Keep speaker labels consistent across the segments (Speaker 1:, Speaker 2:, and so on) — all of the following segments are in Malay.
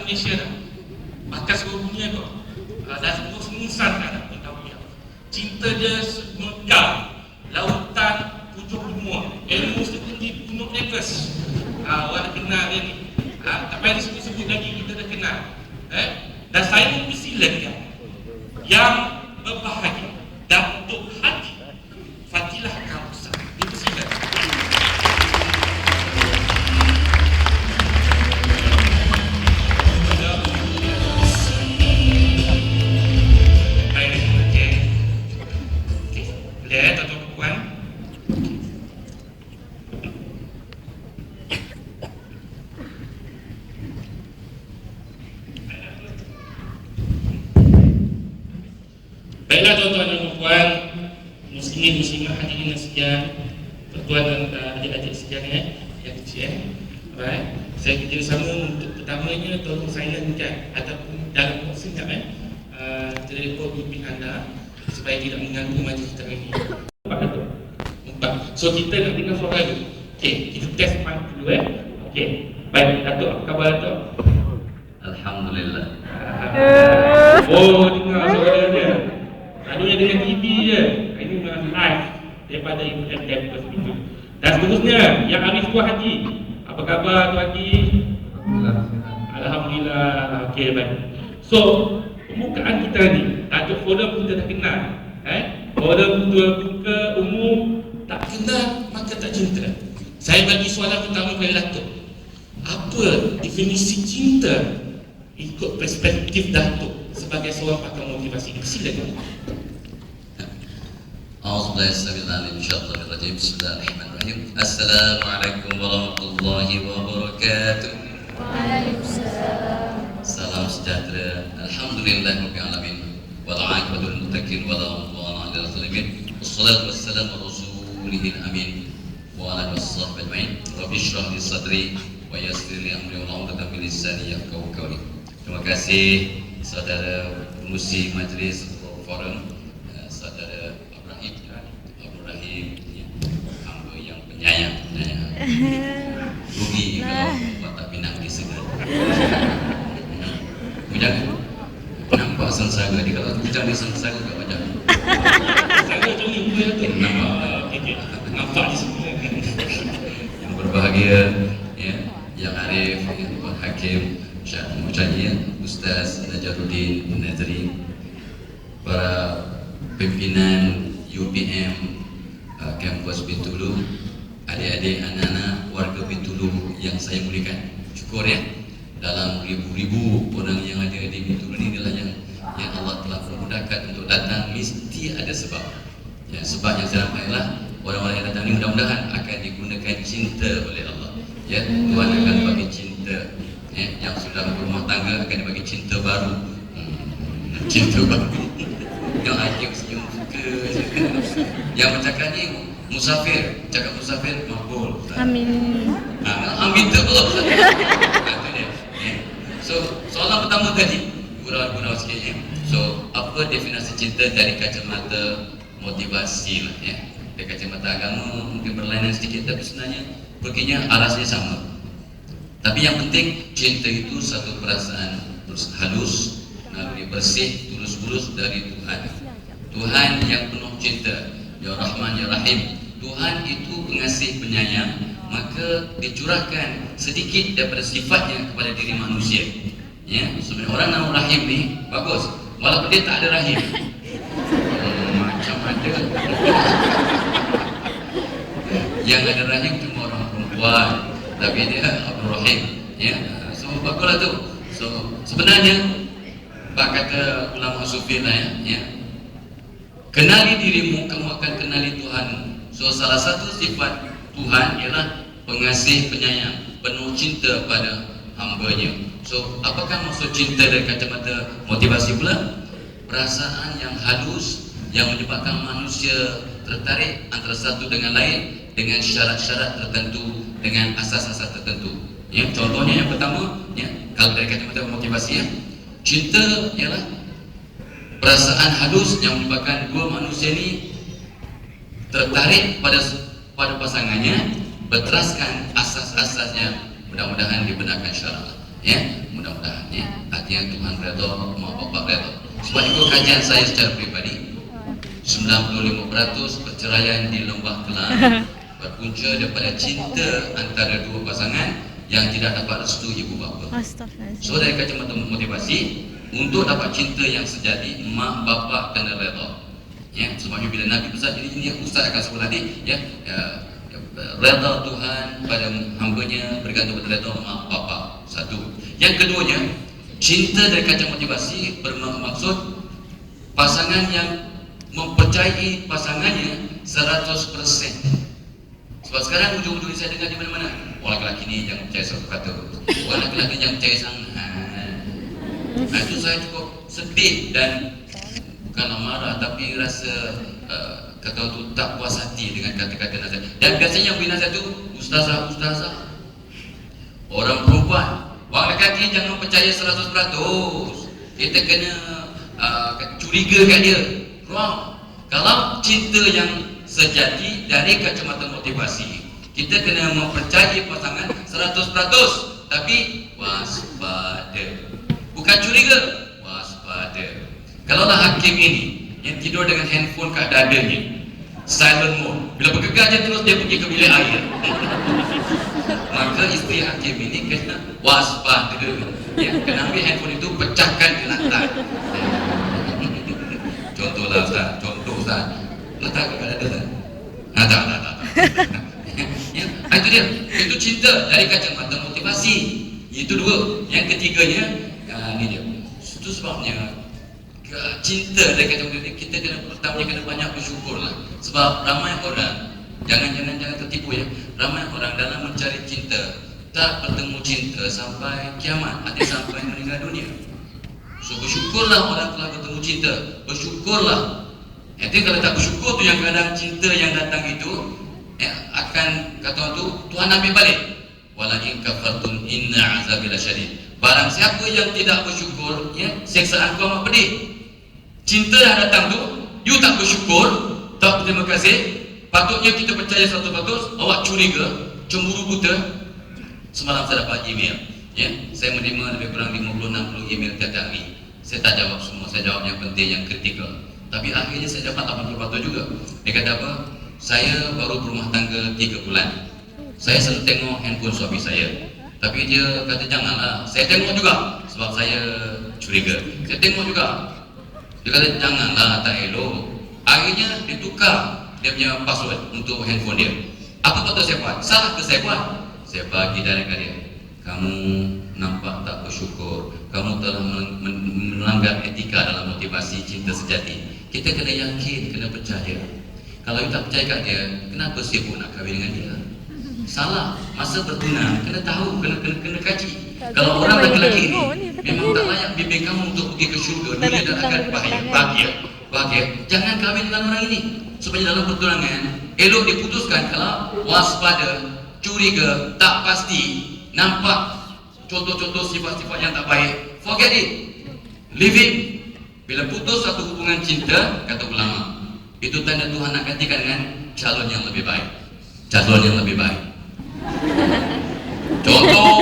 Speaker 1: Malaysia dah. Bahkan seluruh dunia tu. Dan seluruh semusan dah tahu dia. Cinta dia mekar. Lautan tujuh benua. Ilmu setinggi gunung Everest. Orang dah kenal dia ni. Tak payah disebut-sebut lagi, kita dah kenal. Dan saya mempersilakan yang berbahagia Datuk Haji Fadilah Kausar. Dipersilakan. Boleh tuan-tuan dan puan? Baiklah tuan-tuan dan puan, muslimin muslimah hadirin sekalian, tuan-tuan dan adik-adik sekalian yang kecil. Alright. Saya kerjasama untuk pertamanya tolong silentkan ataupun dalam sekejap telefon pimpin anda supaya tidak mengganggu majlis kita ini. Empat. So kita nak dengar suara dulu. Okey, kita test mic dulu Okey. Baik, Datuk, apa khabar Datuk?
Speaker 2: Alhamdulillah.
Speaker 1: Oh, dengar suara dia. Selalunya dengan TV je. Ini memang live daripada Ibu Campus itu. Dan seterusnya, Yang Arif Tuan Haji. Apa khabar Tuan Haji? Alhamdulillah. Okey, baik. So, pembukaan kita ni, tajuk forum kita dah kenal. Forum terbuka umum, tak kenal maka tak cinta. Saya bagi soalan pertama kepada Datuk. Apa definisi cinta ikut perspektif Datuk sebagai seorang pakar motivasi? Silakan.
Speaker 2: A'udzubillahi Bismillahirrahmanirrahim. Assalamualaikum warahmatullahi wabarakatuh.
Speaker 3: Waalaikumsalam.
Speaker 2: Salam sejahtera. Alhamdulillahirabbil alamin. Wal 'aqibatul muttaqin wala udwana 'alal zalimin. Wassalatu wassalamu ala rasulihil amin wa ala alihi washabbihi ajmain. Rabbi shrah li sadri wa yassir li amri wa hlul 'uqdatam min lisani yafqahu qawli. Terima kasih saudara pengurusi majlis forum, saudara Abdul Rahim, hamba yang penyayang. Rugi kalau buat tak pinang di segera. Bujang nampak sengsara dia, kalau bujang dia sengsara kat wajah.
Speaker 1: Saya macam ni pun tu. Nampak di sini.
Speaker 2: Yang berbahagia, Yang Arif, Tuan Hakim, Syekh Muhammad Ustaz Najaruddin Nazri, para pimpinan UPM kampus Bintulu, adik-adik, anak-anak warga Bintulu yang saya muliakan. Syukur dalam ribu-ribu orang yang ada di Bintulu ini adalah yang Allah telah memudahkan untuk datang, mesti ada sebab. Sebab yang saya nampaklah orang-orang yang datang ini mudah-mudahan akan digunakan cinta oleh Allah. Tuhan akan bagi cinta. Yang sudah berumah tangga akan dibagi cinta baru. Cinta baru. Yang ajak senyum suka. Yang bercakap ni musafir, cakap musafir makbul.
Speaker 3: Amin.
Speaker 2: Amin tu Allah. So soalan pertama tadi gurau-gurau sikit So apa definisi cinta dari kacamata motivasi lah Dari kacamata agama mungkin berlainan sedikit, tapi sebenarnya perginya arahnya sama. Tapi yang penting cinta itu satu perasaan halus, naluri bersih, tulus-tulus dari Tuhan. Tuhan yang penuh cinta, Ya Rahman Ya Rahim. Tuhan itu pengasih penyayang, maka dicurahkan sedikit daripada sifatnya kepada diri manusia. Sebenarnya orang nama Rahim ni bagus, walaupun dia tak ada rahim. Macam ada. Yang ada rahim cuma orang perempuan, tapi dia Abdul Rahim. So baguslah tu. So sebenarnya bak kata ulama sufi lah kenali dirimu, kamu akan kenali Tuhan. So salah satu sifat Tuhan ialah pengasih penyayang, penuh cinta pada hamba-Nya. So apakah maksud cinta dari kacamata motivasi pula? Perasaan yang halus yang menyebabkan manusia tertarik antara satu dengan lain dengan syarat-syarat tertentu, dengan asas-asas tertentu. Contohnya yang pertama, kalau dari kacamata motivasi, cinta ialah perasaan halus yang menyebabkan dua manusia ini tertarik pada pasangannya, berteraskan asas-asasnya, mudah-mudahan dibenarkan syarak. Ya, mudah-mudahan ya. Artinya Tuhan redha, mak bapak redha. Sebab itu kajian saya secara pribadi, 95% perceraian di Lembah Kelang berpunca daripada cinta antara dua pasangan yang tidak dapat restu ibu bapa. So dari kacamata motivasi, untuk dapat cinta yang sejati, mak bapak kena redha. Ya, sebabnya bila Nabi pesan ini Ustaz akan sebut nanti ya, redha Tuhan pada hamba-Nya bergantung pada redha mak bapak. Satu. Yang keduanya, cinta dari kaca motivasi bermaksud pasangan yang mempercayai pasangannya 100%. Sebab sekarang ujung-ujungnya saya dengar di mana-mana, orang lelaki ni jangan percaya satu kata, orang lelaki jangan percaya sangat. Nah, itu saya cukup sedih dan bukanlah marah, tapi rasa kata tu tak puas hati dengan kata-kata nasihat. Dan biasanya yang beri nasihat tu ustazah. Orang perempuan, orang lelaki jangan percaya 100%. Kita kena curiga kat dia. Wrong. Kalau cinta yang sejati dari kacamata motivasi, kita kena mempercayai pasangan 100%, tapi waspada. Bukan curiga, waspada. Kalaulah hakim ini yang tidur dengan handphone kat dadanya, silent mode, bila bergegar je terus dia pergi ke bilik air, maka isteri hakim ini kena waspada. Ya, kena ambil handphone itu, pecahkan ke lantai. Contohlah Ustaz, letak kat dada Ustaz. Tak. Ya, itu dia. Itu cinta dari kacamata motivasi. Itu dua. Yang ketiganya, ni dia. Itu sebabnya cinta dari kacamata motivasi, kita pertamanya kena banyak bersyukurlah. Sebab ramai orang, jangan tertipu ya. Ramai orang dalam mencari cinta tak bertemu cinta sampai kiamat, ada sampai meninggal dunia. So bersyukurlah orang telah bertemu cinta, bersyukurlah. Nanti kalau tak bersyukur tu, yang kadang cinta yang datang itu akan kata orang tu Tuhan ambil balik. Wala in kafartum inna azabi lasyadid. Barang siapa yang tidak bersyukur, ya, siksaan ku amat pedih. Cinta yang datang tu, you tak bersyukur, tak berterima kasih, patutnya kita percaya 100%, awak curiga, cemburu buta. Semalam saya dapat email, ya, saya menerima lebih kurang 50-60 email tiap hari. Saya tak jawab semua, saya jawab yang penting, yang kritikal. Tapi akhirnya saya dapat 80% juga. Dia kata apa? Saya baru berumah tangga 3 bulan. Saya selalu tengok handphone suami saya. Tapi dia kata janganlah. Saya tengok juga sebab saya curiga. Saya tengok juga. Dia kata janganlah, tak elok. Akhirnya dia tukar dia punya password untuk handphone dia. Apa patut saya buat? Salah ke saya buat? Saya bagi darah kat dia. Kamu nampak tak bersyukur. Kamu telah melanggar etika dalam motivasi cinta sejati. Kita kena yakin, kena percaya. Kalau kita tak percaya kat dia, kenapa sibuk nak kahwin dengan dia? Salah. Masa bertunang kena tahu, kena kaji. Kalau orang lelaki ini memang tak layak bimbing kamu untuk pergi ke syurga, dunia dan akhirat bahagia. Jangan kahwin dengan orang ini. Supaya dalam pertunangan elok diputuskan. Kalau waspada, curiga, tak pasti, nampak contoh-contoh sifat-sifat yang tak baik, forget it, leave it. Bila putus satu hubungan cinta, kata ulama, itu tanda Tuhan nak gantikan dengan calon yang lebih baik. Calon yang lebih baik. Contoh,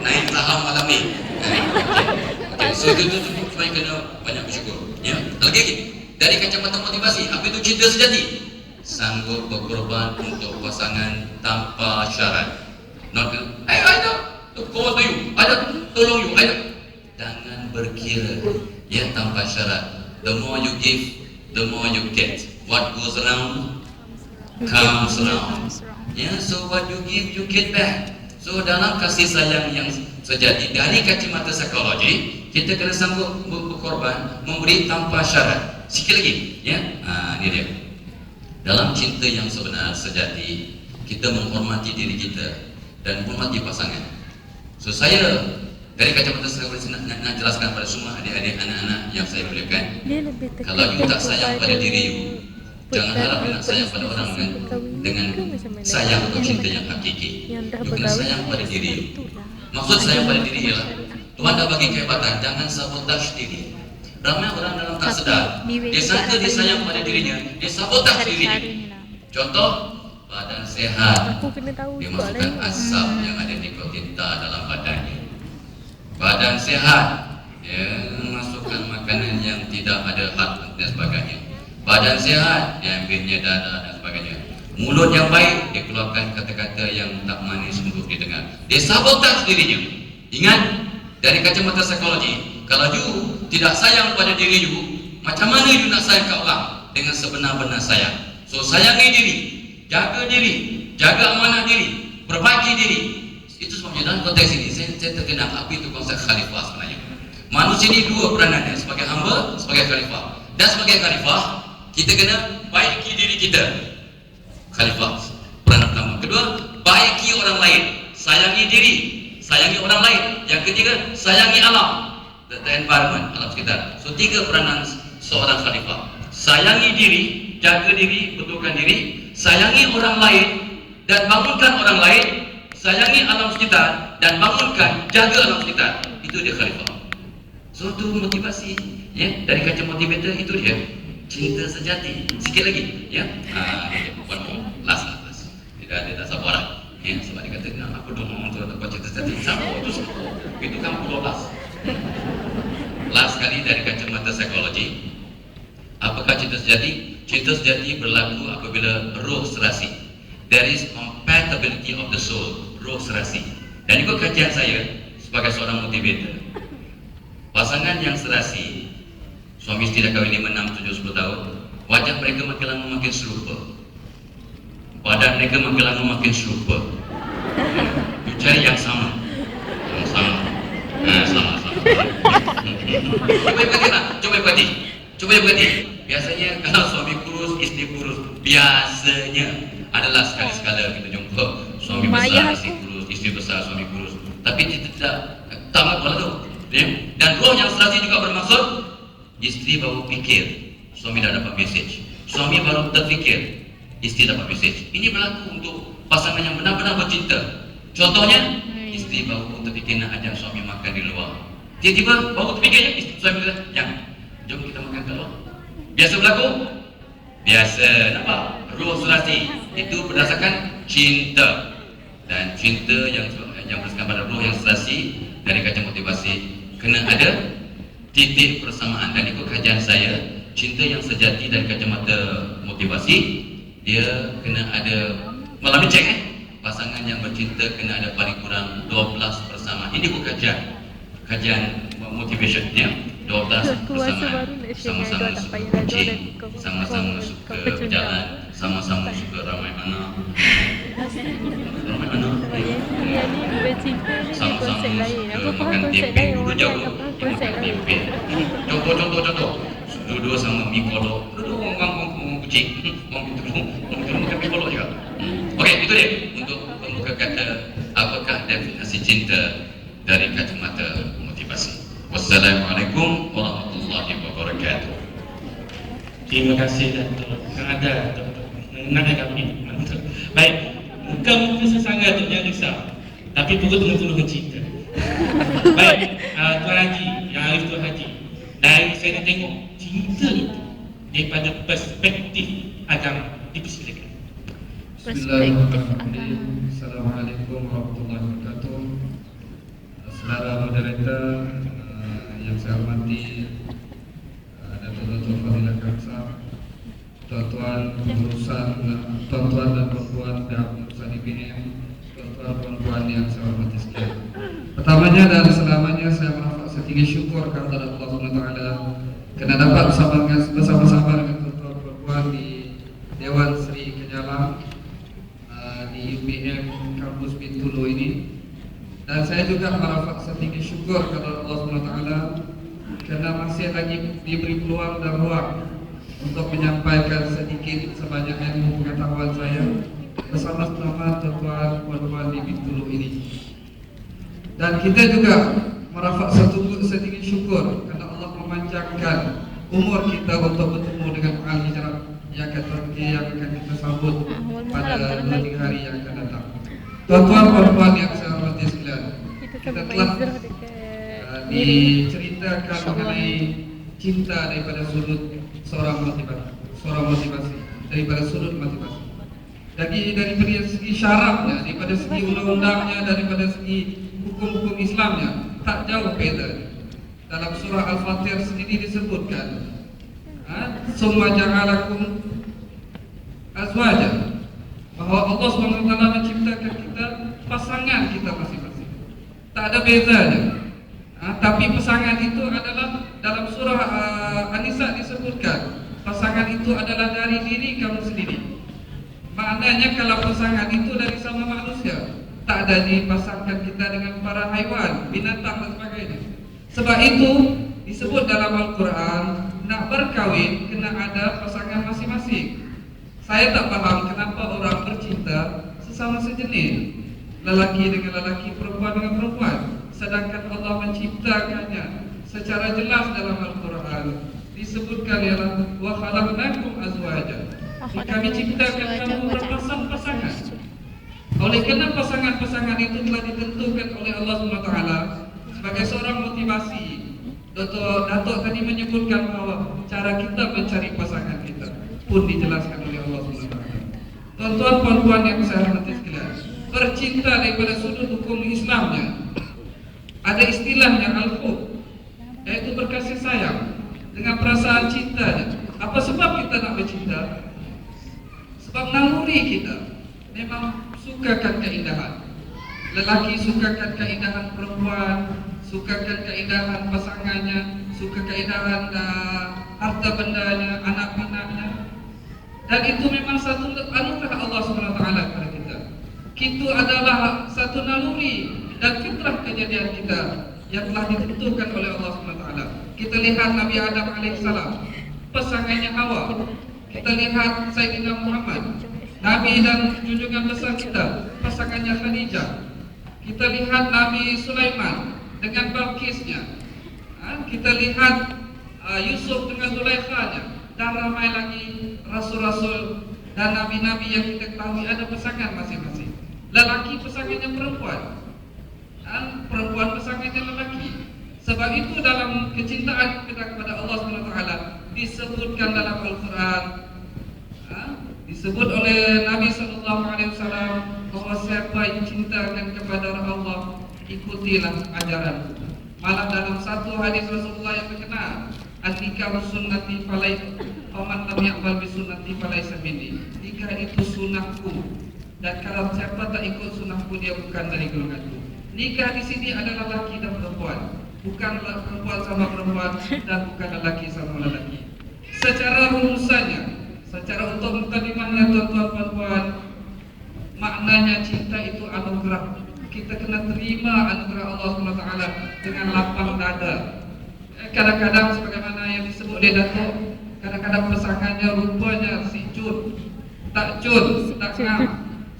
Speaker 2: naik saham malam ni. Okay. So itu supaya kena banyak bersyukur. Ya. Lagi dari kacamata motivasi, apa itu cinta sejati? Sanggup berkorban untuk pasangan tanpa syarat. Not I don't go to you, I don't tolong you, jangan berkira, ya, tanpa syarat. The more you give, the more you get. What goes around comes around. Ya, so what you give, you get back. So dalam kasih sayang yang sejati dari kacamata psikologi, kita kena sanggup berkorban, memberi tanpa syarat. Sikit lagi, ya. Ini dia. Dalam cinta yang sebenar sejati, kita menghormati diri kita dan menghormati pasangan. So saya dari kacamata psikologi nak jelaskan pada semua adik-adik, anak-anak yang saya muliakan. Kalau you tak sayang pada diri you, jangan harap nak sayang pada orang dengan sayang atau cinta yang hakiki. You kena sayang pada diri you. Maksud sayang pada diri ialah Tuhan dah bagi kehebatan, jangan sabotaj diri. Ramai orang dalam tak sedar, dia sangka dia sayang pada dirinya, dia sabotaj dirinya. Contoh, badan sehat,
Speaker 3: Aku kena tahu
Speaker 2: dia
Speaker 3: juga
Speaker 2: masukkan
Speaker 3: lah.
Speaker 2: asap yang ada nikotinta dalam badannya. Badan sehat, dia masukkan makanan yang tidak ada had dan sebagainya. Badan sehat, dia ambilnya dada dan sebagainya. Mulut yang baik, dia keluarkan kata-kata yang tak manis untuk didengar. Dia sabotaj dirinya. Ingat, dari kacamata psikologi, kalau you tidak sayang pada diri you, macam mana you nak sayang ke orang? Dengan sebenar-benar sayang. So sayangi diri, jaga amanah diri, perbaiki diri. Itu sebabnya dalam konteks ini saya terkenal apa itu konsep khalifah sebenarnya. Manusia ini dua peranannya, sebagai hamba, sebagai khalifah. Dan sebagai khalifah, kita kena baiki diri kita. Khalifah, peranan pertama. Kedua, baiki orang lain, sayangi diri, sayangi orang lain. Yang ketiga, sayangi alam, the environment, alam sekitar. So 3 peranan seorang khalifah. Sayangi diri, jaga diri, betulkan diri, sayangi orang lain dan bangunkan orang lain, sayangi alam sekitar dan bangunkan, jaga alam sekitar. Itu dia khalifah. So itu motivasi, ya, dari kaca motivator itu dia. Cinta sejati. Sikit lagi, ya. One more, last. Dia tak sabar lah. Ya, sebab dia kata, nak aku dong untuk dapat cinta sejati. Sabar itu semua. Itu kan 12. Last kali dari kacamata psikologi. Apakah cinta sejati? Cinta sejati berlaku apabila roh serasi. There is compatibility of the soul. Roh serasi. Dan juga kajian saya sebagai seorang motivator. Pasangan yang serasi, suami istri dah kahwin 5, 6, 7, 10 tahun, wajah mereka makin lama makin serupa, badan mereka makin lama makin serupa. You cari yang sama. Sama. Cuba perhati. Biasanya kalau suami kurus, istri kurus, biasanya adalah sekali-sekala kita jumpa suami besar, istri kurus, istri besar, suami kurus. Tapi kita tidak tamat pada tu. Dan roh yang serasi juga bermaksud istri baru fikir, suami dah dapat mesej. Suami baru terfikir, istri dapat mesej. Ini berlaku untuk pasangan yang benar-benar bercinta. Contohnya, istri baru terfikir nak ajak suami makan di luar. Tiba-tiba baru terfikirnya, istri suami kata, "Yang, jom kita makan kat luar." Biasa berlaku? Biasa, nampak? Roh serasi itu berdasarkan cinta. Dan cinta yang berdasarkan pada roh yang serasi dari kaca motivasi kena ada titik persamaan. Dan ikut kajian saya, cinta yang sejati dari kacamata motivasi, dia kena ada, malam ni cek pasangan yang bercinta kena ada paling kurang 12 persamaan. Ini ikut kajian motivation ya. 12 persamaan. Sama-sama suka kucing, sama-sama suka berjalan, sama-sama suka ramai anak, sama-sama suka makan tempe. Dua jauh makan tempe. Contoh. Dua sama mie kolok. Dua orang kucing, orang makan mie kolok juga. Okey, itu dia untuk pembuka kata apakah definisi cinta dari kacamata motivasi. Wassalamualaikum warahmatullahi wabarakatuh.
Speaker 1: Terima kasih Dato' Kanada untuk mengenalkan kami. Mantap. Baik, muka sesangga tu jangan risau, tapi perut penuh cinta. Baik, Tuan Haji, yang Arif Tuan Haji, dari saya nak tengok cinta itu daripada perspektif agama, dipersilakan.
Speaker 4: Bismillahirrahmanirrahim. Assalamualaikum warahmatullahi wabarakatuh. Saudara moderator yang saya hormati, Dato' Fadilah Kamsah, tuan-tuan pengurusan, tuan-tuan dan perempuan dan pengurusan IPM, tuan-tuan perempuan yang saya hormati sekalian. Pertamanya dan selamanya saya merafak setinggi syukur kehadirat Allah SWT kerana dapat bersama-sama dengan tuan-tuan perempuan di Dewan Seri Kenyalang di UPM Kampus Bintulu ini. Dan saya juga merafak setinggi syukur kepada Allah SWT kerana masih lagi diberi peluang dan ruang untuk menyampaikan sedikit sebanyak ilmu pengetahuan saya bersama-sama tuan-tuan puan-puan di Bintulu ini. Dan kita juga merafak setinggi syukur kerana Allah memanjangkan umur kita untuk bertemu dengan pengal hijrah yang akan kita sambut pada 2-3 hari yang akan datang. Tuan-tuan perempuan yang saya hormati sekalian, kita telah diceritakan mengenai cinta daripada sudut seorang motivasi, daripada sudut motivasi. Dari segi syaratnya, daripada segi undang-undangnya, daripada segi hukum-hukum Islamnya, tak jauh beza. Dalam surah Al-Fatir sendiri disebutkan, summa ja'alakum azwaja, bahwa Allah SWT menciptakan kita pasangan kita masing-masing. Tak ada bezanya. Tapi pasangan itu adalah dalam surah An-Nisa disebutkan, pasangan itu adalah dari diri kamu sendiri. Maknanya kalau pasangan itu dari sama manusia, tak ada dipasangkan kita dengan para haiwan, binatang dan sebagainya. Sebab itu disebut dalam Al-Quran, nak berkahwin kena ada pasangan masing-masing. Saya tak paham kenapa orang bercinta sesama sejenis, lelaki dengan lelaki, perempuan dengan perempuan, sedangkan Allah menciptakannya secara jelas dalam Al-Quran. Disebutkan ialah wa khalaqnakum azwaja. Kami ciptakan kamu berpasang-pasangan. Oleh kerana pasangan-pasangan itu telah ditentukan oleh Allah SWT sebagai seorang motivasi. Datuk tadi menyebutkan bahawa cara kita mencari pasangan kita pun dijelaskan oleh Allah SWT. Tuan-tuan puan-puan yang saya hormati sekalian, bercinta daripada sudut hukum Islamnya ada istilahnya al-hub, yaitu berkasih sayang dengan perasaan cintanya. Apa sebab kita nak bercinta? Sebab naluri kita memang sukakan keindahan. Lelaki sukakan keindahan perempuan, sukakan keindahan pasangannya, suka keindahan harta bendanya, anak-anaknya. Dan itu memang satu anugerah Allah SWT kepada kita. Itu adalah satu naluri dan fitrah kejadian kita yang telah ditentukan oleh Allah SWT. Kita lihat Nabi Adam AS, pasangannya Hawa. Kita lihat Sayyidina Muhammad, Nabi dan junjungan besar kita, pasangannya Khadijah. Kita lihat Nabi Sulaiman dengan Balqisnya. Kita lihat Yusuf dengan Zulaikhanya. Dan ramai lagi rasul-rasul dan nabi-nabi yang kita ketahui ada pasangan masing-masing. Lelaki pasangannya perempuan, dan perempuan pasangannya lelaki. Sebab itu dalam kecintaan kita kepada Allah SWT disebutkan dalam Al-Quran, disebut oleh Nabi SAW bahawa siapa yang cintakan kepada Allah, ikutilah ajaran. Malah dalam satu hadis Rasulullah yang terkenal, an-nikahu sunnati faman lam ya'mal bi sunnati falaysa minni. Nikah itu sunnahku, dan kalau siapa tak ikut sunnahku, dia bukan dari golonganku. Nikah di sini adalah laki dan perempuan, bukan perempuan sama perempuan dan bukan lelaki sama lelaki. Secara rumusannya, secara untuk mukadimahnya tuan-tuan puan-puan, maknanya cinta itu anugerah. Kita kena terima anugerah Allah SWT dengan lapang dada. Kadang-kadang sebagaimana yang disebut oleh Datuk, kadang-kadang pasangannya rupanya si Jun, tak ngam,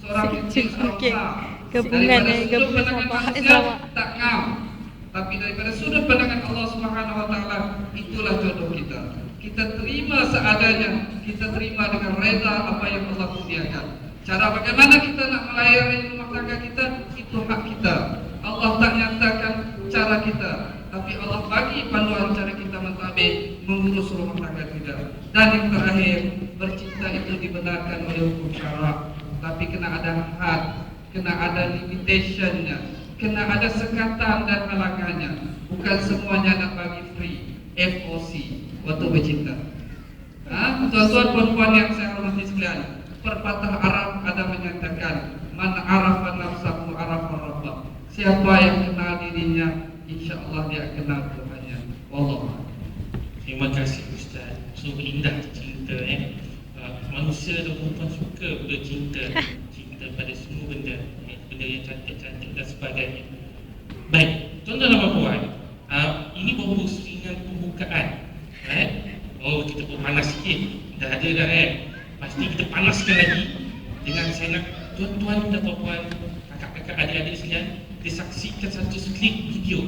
Speaker 4: seorang kecil, seorang besar. Daripada sudut pandangan manusia tak ngam, tapi daripada sudut pandangan Allah SWT, itulah jodoh kita. Kita terima seadanya, kita terima dengan reda apa yang Allah kurniakan. Cara bagaimana kita nak melayani rumah tangga kita, itu hak kita. Allah tak nyatakan cara kita, tapi Allah bagi panduan cara kita mentadbir mengurus rumah tangga kita. Dan yang terakhir, bercinta itu dibenarkan oleh hukum syarak, tapi kena ada had, kena ada limitationnya, kena ada sekatan dan halangannya. Bukan semuanya nak bagi free, FOC waktu bercinta. Tuan-tuan puan-puan yang saya hormati sekalian, pepatah Arab ada menyatakan, man arafa nafsahu arafa rabbah. Siapa yang kenal dirinya, insya-Allah dia kenal Tuhannya. Wallah.
Speaker 1: Terima kasih Ustaz. Sungguh indah cinta manusia dan perempuan suka bila cinta pada semua benda, benda yang cantik-cantik dan sebagainya. Baik, tuan-tuan dan puan, ini baru seringan pembukaan. Oh, kita panas sikit. Dah ada dah pasti kita panaskan lagi dengan saya nak tuan-tuan dan puan, kakak-kakak, adik-adik sekalian, disaksikan satu klip video.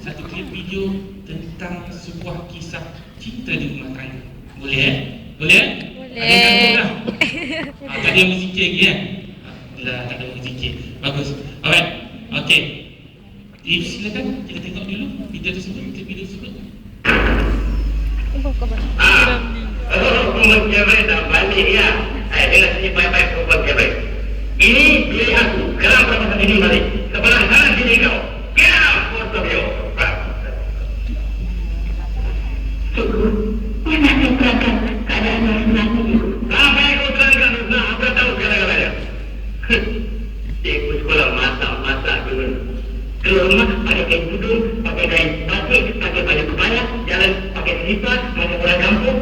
Speaker 1: Satu klip video tentang sebuah kisah cinta di rumah tangga. Boleh Boleh? Ada yang kantor dah? Tak ada yang berzikir lagi Alhamdulillah, tak ada yang berzikir. Bagus. Alright, okay. Silakan kita tengok dulu video tersebut, klip video tersebut.
Speaker 3: Kalau aku mencerai dah balik ya. Dengan sini baik-baik perempuan baik. Ini bilik aku. Sekarang perempuan ini balik. Sebelah kanan bilik kau. Get out, Portobio.
Speaker 5: Cikgu, yang nak saya terangkan keadaan yang sebenarnya, Cikgu.
Speaker 3: Apa yang kau terangkan? Nah, aku dah tahu segala-galanya. Cikgu sekolah masak dulu. Keluar rumah pakai kain tudung, pakai kain batik, pakai baju kebaya, jalan pakai selipar, macam orang kampung.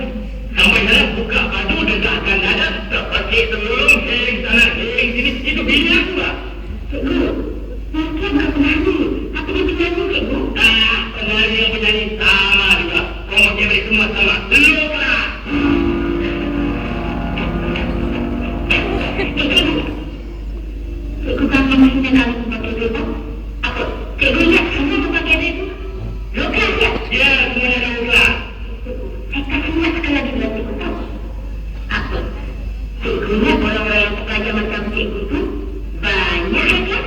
Speaker 3: Sampai jalan buka baju dan tak akan dada, tak pakai telurung, heng sana, heng sini. Itu bini aku lah.
Speaker 5: Cikgu, nanti bukan penyanyi, tapi dia penyanyi, Cikgu.
Speaker 3: Tak, penyanyi yang penyanyi sama juga. Promo cewek semua sama. Telur lah.
Speaker 5: Cikgu kan mesinnya kali pakai bebas. Apa? Cikgu lihat semua tu pakai bebas. Lokal ya?
Speaker 3: Ya, semuanya dah ulang.
Speaker 5: Saya kasih lihat sekali lagi biar Cikgu tahu. Apa? Cikgu lihat orang-orang yang terpelajar macam Cikgu tu banyak saja.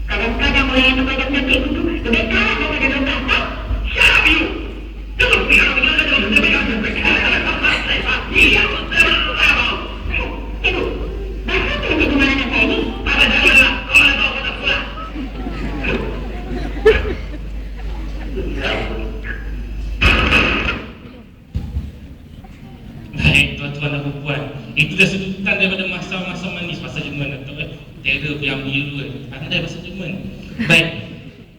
Speaker 5: Kadang-kadang orang yang terpelajar macam Cikgu tu lebih kalah daripada doktor tahu.
Speaker 3: Shut up, you! Jangan fikir apa yang ada dalam diri kamu. Iya, betul.
Speaker 5: Cikgu, bahasa tu Cikgu manakan saya ni.
Speaker 3: Apa janganlah, kau mana tahu kata pula.
Speaker 1: Baik, tuan-tuan dan puan, itu dah sedutan daripada masa-masa manis bahasa Jerman atau terror yang biru pandai bahasa Jerman. Baik,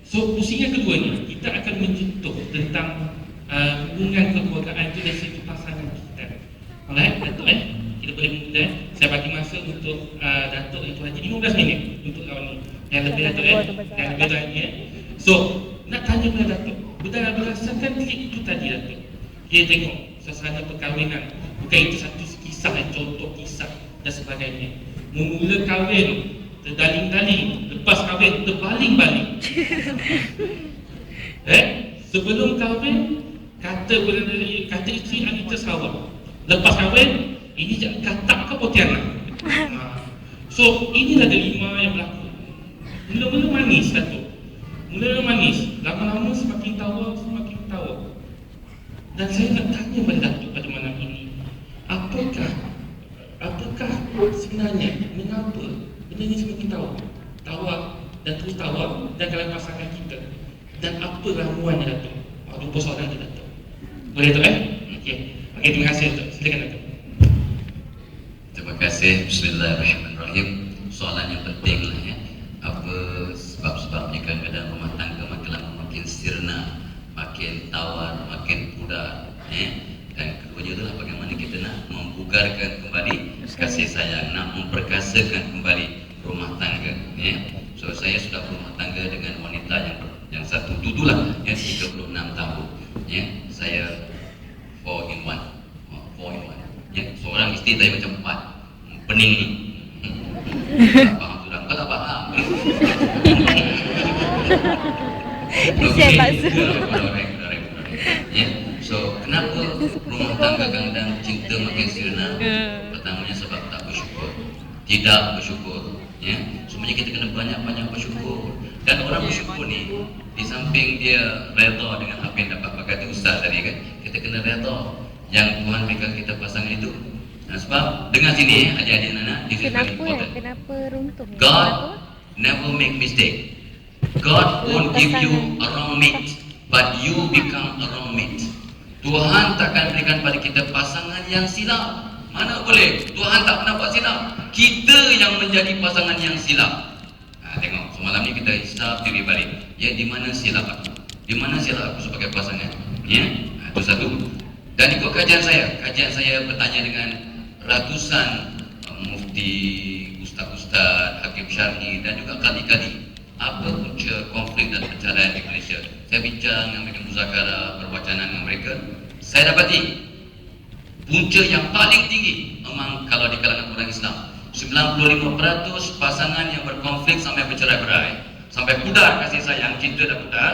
Speaker 1: so pusingan keduanya kita akan menyentuh tentang hubungan kekeluargaan itu dari segi pasangan kita. Alright, Datuk kita boleh mula. Saya bagi masa untuk Datuk Ibu Haji 15 minit untuk lawan ni. Yang lebih Datuk yang lebih tanya. So, nak tanya kepada Datuk, berdasarkan klip itu tadi Datuk, dia tengok suasana perkahwinan, bukan itu satu kisah, contoh kisah dan sebagainya. Memula kahwin, terdaling-daling, lepas kahwin, terbaling-baling. Sebelum kahwin, kata isteri Anita Sarawak. Lepas kahwin, ini katak ke Pontianak. So, inilah delima yang berlaku. Mula-mula manis Datuk. Mula-mula manis, lama-lama semakin tawa. Dan saya nak tanya pada Datuk pada malam ini, apakah sebenarnya mengapa benda ini semakin tawa dan terus tawa dan dalam pasangan kita, dan apa ramuannya Datuk? Lupa soalan je Datuk. Boleh Datuk Okey, terima kasih Datuk. Silakan Datuk.
Speaker 2: Terima kasih. Bismillahirrahmanirrahim. Soalan yang penting lah ya. Apa sebab-sebabnya kadang-kadang rumah tangga makin lama makin sirna, makin tawar, makin pudar, dan keduanya itulah bagaimana kita nak membugarkan kembali kasih sayang, nak memperkasakan kembali rumah tangga. So saya sudah berumah tangga dengan wanita yang satu dudulah 36 tahun. Saya 4 in 1. Seorang isteri saya macam 4 pening ni. Tak faham sudah, kau tak faham. So kenapa rumah tangga kadang cinta makin sirna? Pertamanya sebab tak bersyukur, tidak bersyukur. Semuanya kita kena banyak-banyak bersyukur. Dan orang bersyukur ni, di samping dia redha dengan apa yang dapat kata Ustaz tadi kan, kita kena redha yang Tuhan berikan kita pasangan itu. Sebab dengar sini adik-adik anak, this is very important.
Speaker 6: Kenapa runtuh?
Speaker 2: God never make mistake. God won't give you a wrong mate, but you become a wrong mate. Tuhan takkan berikan pada kita pasangan yang silap. Mana boleh? Tuhan tak pernah buat silap. Kita yang menjadi pasangan yang silap. Tengok, semalam ni kita hisap diri balik. Di mana silap aku? Di mana silap aku sebagai pasangan? Itu satu. Dan ikut kajian saya bertanya dengan ratusan mufti, ustaz-ustaz, hakim syar'i dan juga kadi-kadi. Apa punca konflik dan perceraian di Malaysia? Saya bincang dengan mereka, muzakarah, berwacana dengan mereka. Saya dapati punca yang paling tinggi memang kalau di kalangan orang Islam. 95% pasangan yang berkonflik sampai bercerai-berai, sampai pudar kasih sayang, cinta dan pudar,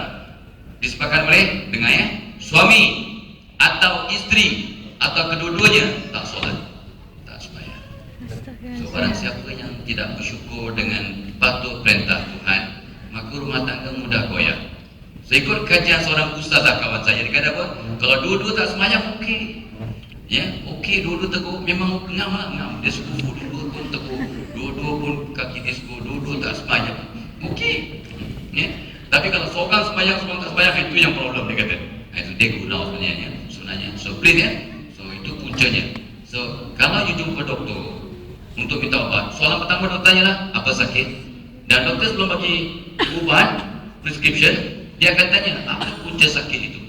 Speaker 2: disebabkan oleh dengan suami atau isteri atau kedua-duanya tak solat, tak sembahyang. So barang siapa yang tidak bersyukur dengan patuh perintah Tuhan, maka rumah tangga mudah goyah. So ikut kajian seorang ustazah kawan saya, dia kata apa? Kalau dua-dua tak sembahyang, okey. Ya, okey, dua-dua teguh memang ngam lah, ngam. Dia suku dua-dua pun teguh, dua-dua pun kaki disco, dua-dua tak sembahyang. Okey. Ya. Tapi kalau seorang sembahyang, seorang tak sembahyang, itu yang problem dia kata. Itu dia guna sebenarnya. So please ya. So itu puncanya. So kalau you jumpa doktor untuk minta ubat, soalan pertama doktor tanya lah, apa sakit? Dan doktor sebelum bagi ubat, prescription, dia akan tanya, apa punca sakit itu?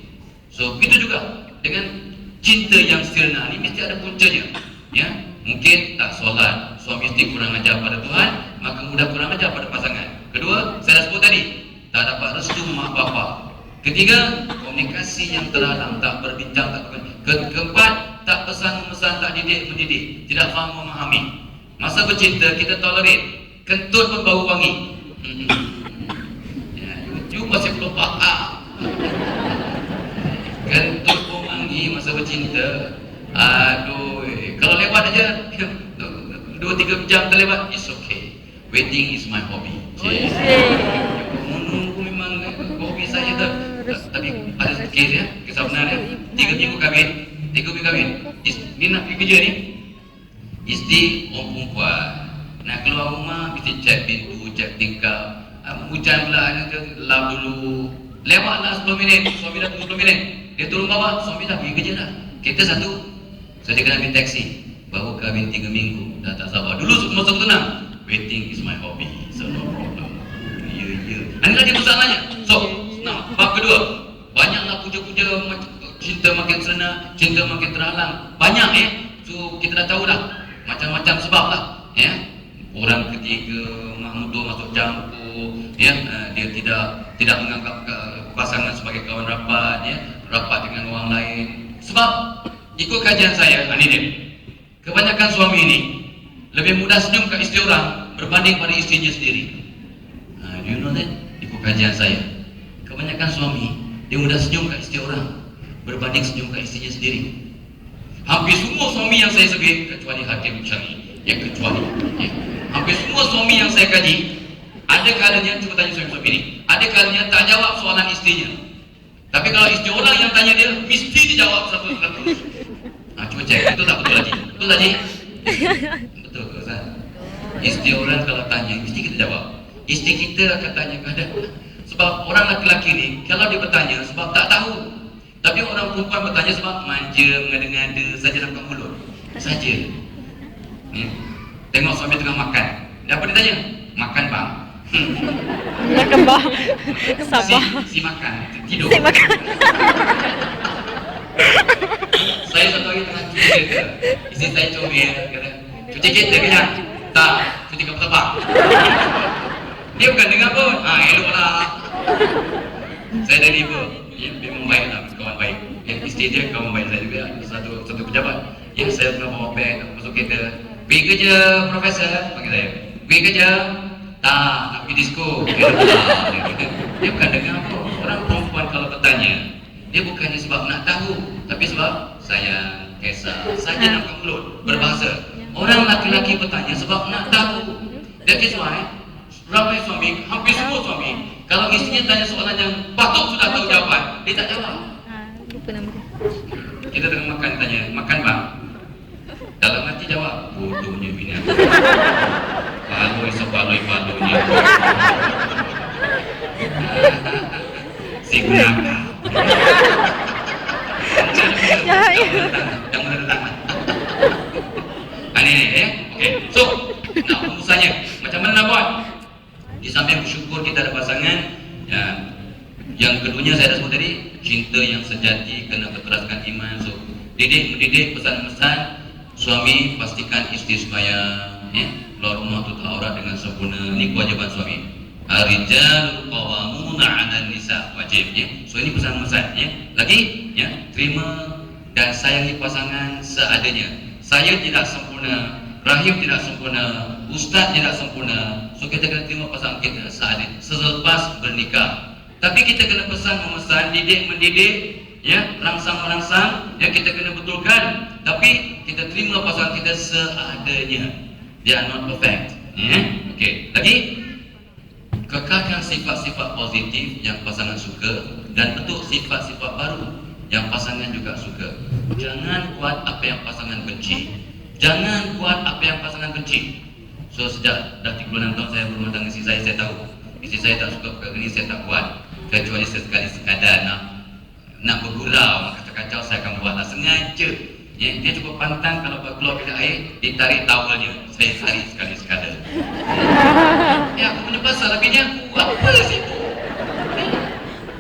Speaker 2: So begitu juga dengan cinta yang sirna ni mesti ada puncanya. Ya, mungkin tak solat, suami isteri kurang ajar pada Tuhan, maka mudah kurang ajar pada pasangan. Kedua, saya dah sebut tadi, tak dapat restu mak bapa. Ketiga, komunikasi yang terhalang, tak berbincang, tak keempat, tak pesan memesan, tak didik mendidik, tidak faham memahami. Masa bercinta kita tolerate, kentut pun bau wangi. Ya, you masih belum faham. Kentut pun wangi masa bercinta. Aduh, kalau lewat aja 2-3 jam terlewat, it's okay. Waiting is my hobby. Menunggu memang hobi saya tu. Tapi ada kes ya, kisah benar ya. 3 minggu kahwin. Ni nak pergi kerja ni. Isteri orang perempuan nak keluar rumah mesti cek pintu, cek tingkap. Hujan pula, lap dulu. Lewatlah 10 minit, suami dah tunggu 10 minit. Dia turun bawah, suami dah pergi kerja dah. Kita satu, so dia kena ambil taksi. Baru kahwin 3 minggu, dah tak sabar. Dulu masa tenang, waiting is my hobby, so no problem. Ini lagi masalahnya. So, nah, bab kedua, banyaklah puja-puja, cinta makin serena, cinta makin terhalang. Banyak so kita dah tahu dah macam-macam sebab lah. Orang ketiga, Mahmud masuk campur, dia tidak menganggap pasangan sebagai kawan rapat, rapat dengan orang lain. Sebab ikut kajian saya, ini dia, kebanyakan suami ini lebih mudah senyum ke isteri orang berbanding pada isterinya sendiri. Do you know that? Ikut kajian saya, kebanyakan suami dia mudah senyum ke isteri orang berbanding senyum ke isterinya sendiri. Hampir semua suami yang saya sebut, kecuali Hakim Syar'i, hampir semua suami yang saya kaji, ada kalanya, cuba tanya suami-suami ini, ada kalanya tak jawab soalan isterinya. Tapi kalau isteri orang yang tanya dia, mesti dijawab 100%. Cuba cek, betul tak betul lagi? Betul tadi? Betul ke Ustaz? Isteri orang kalau tanya, mesti kita jawab. Isteri kita akan tanya keadaan. Sebab orang laki-laki ni, kalau dia bertanya sebab tak tahu. Tapi orang perempuan bertanya sebab manja, mengada-ngada saja dalam mulut. Saja. Tengok suami tengah makan. Dia apa dia tanya? Makan bang.
Speaker 6: Makan bang. Sabar.
Speaker 2: Si makan. Tidur.
Speaker 6: Si makan.
Speaker 2: Saya satu hari tengah cuci kereta. Isteri saya comel. Kata, cuci kereta kenyang? Tak. Cuci kapal terbang. Dia bukan dengar pun. Eloklah. Saya dah riba. Memang baiklah, kawan baik. Isteri dia kawan baik saya juga. Satu pejabat. Saya tengah bawa beg, masuk kereta. Pergi kerja, Profesor, panggil saya. Pergi kerja? Tak, nak pergi disco. Dia bukan dengar apa. Orang perempuan kalau bertanya, dia bukannya sebab nak tahu, tapi sebab sayang, kisah, saja nak ke mulut, berbahasa. Orang laki-laki bertanya sebab nak tahu. That is why, ramai suami, hampir semua suami, kalau isterinya tanya soalan yang patut sudah tahu jawapan, dia tak jawab.
Speaker 6: Lupa nama dia.
Speaker 2: Kita tengah makan, tanya, makan bang? Dalam hati jawab, bodohnya bini aku. Baloi-baloi-baloinya. Si gunakan. Yang menentang. Ini okey. So, nak rumusannya, macam mana nak buat? Di samping bersyukur kita ada pasangan, yang keduanya saya dah sebut tadi, cinta yang sejati, kena berteraskan iman. So, mendidik, pesan-pesan. Suami pastikan isteri sembahyang, keluar rumah tutup aurat dengan sempurna. Ini kewajiban suami. Ar-rijalu qawwamuna 'alan nisa, wajib. So ini pesan-pesan. Lagi, terima dan sayangi pasangan seadanya. Saya tidak sempurna, Rahim tidak sempurna, Ustaz tidak sempurna. So kita kena terima pasangan kita seadanya selepas bernikah. Tapi kita kena pesan memesan, didik mendidik, rangsang-merangsang, kita kena betulkan. Tapi kita terima pasangan kita seadanya. They are not perfect. Okey. Lagi, kekalkan sifat-sifat positif yang pasangan suka dan bentuk sifat-sifat baru yang pasangan juga suka. Jangan buat apa yang pasangan benci. Jangan buat apa yang pasangan benci. So sejak dah 36 tahun saya berumah tangga isteri saya tahu isteri saya tak suka perkara ini, saya tak buat. Kecuali sesekali sekadar nak bergurau, nak kacau-kacau, saya akan buatlah sengaja. Ya, dia cukup pantang kalau keluar bilik air, ditarik tawalnya, saya tarik sekali sekadar. Ya, aku punya pasal, tapi dia aku apa sih itu?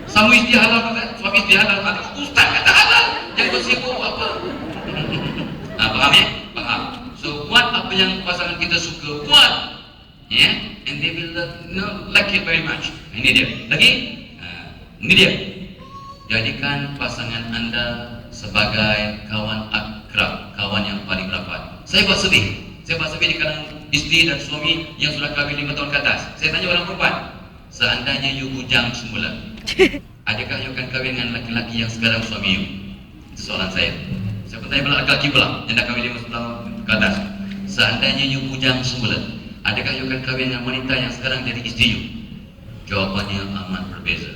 Speaker 2: Sama isteri halal, suami isteri halal, ustaz kata halal, jangan sibuk apa? Faham ya? Faham. So buat apa yang pasangan kita suka, buat, ya, and they will like it very much. Ini dia. Lagi, ini dia. Jadikan pasangan anda sebagai kawan akrab, kawan yang paling rapat. Saya buat sedih di kalangan isteri dan suami yang sudah kahwin 5 tahun ke atas. Saya tanya orang perempuan, seandainya you bujang semula, adakah you akan kahwin dengan laki-laki yang sekarang suami you? Itu soalan saya. Saya bertanya pula laki-laki pula yang dah kahwin 5 tahun ke atas, seandainya you bujang semula, adakah you akan kahwin dengan wanita yang sekarang jadi isteri you? Jawapannya amat berbeza.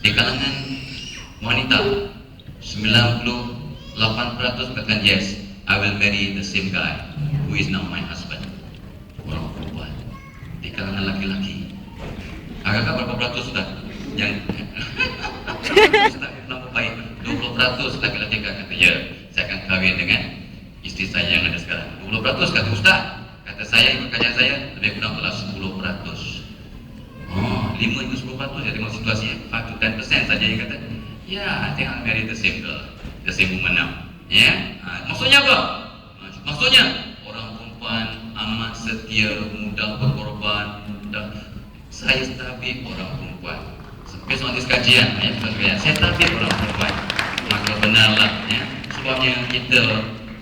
Speaker 2: Di kalangan wanita 98% katakan yes, I will marry the same guy who is now my husband. Orang perempuan. Di kalangan laki-laki agak-agak berapa peratus sudah yang sudah nampak baik, 20% laki-laki kata ya, saya akan kahwin dengan isteri saya yang ada sekarang. 20% kata ustaz, kata saya ikut kajian saya lebih kurang adalah 10%. Oh, 5 itu 10%, ya tengok situasi 5 to 10% saja yang kata ya, I think I'll marry the same girl, the same woman now. Ya, maksudnya apa? Maksudnya orang perempuan amat setia, mudah berkorban, mudah. Saya tabik orang perempuan. Besok nanti kajian, saya tabik orang perempuan. Maka benarlah, ya. Sebabnya kita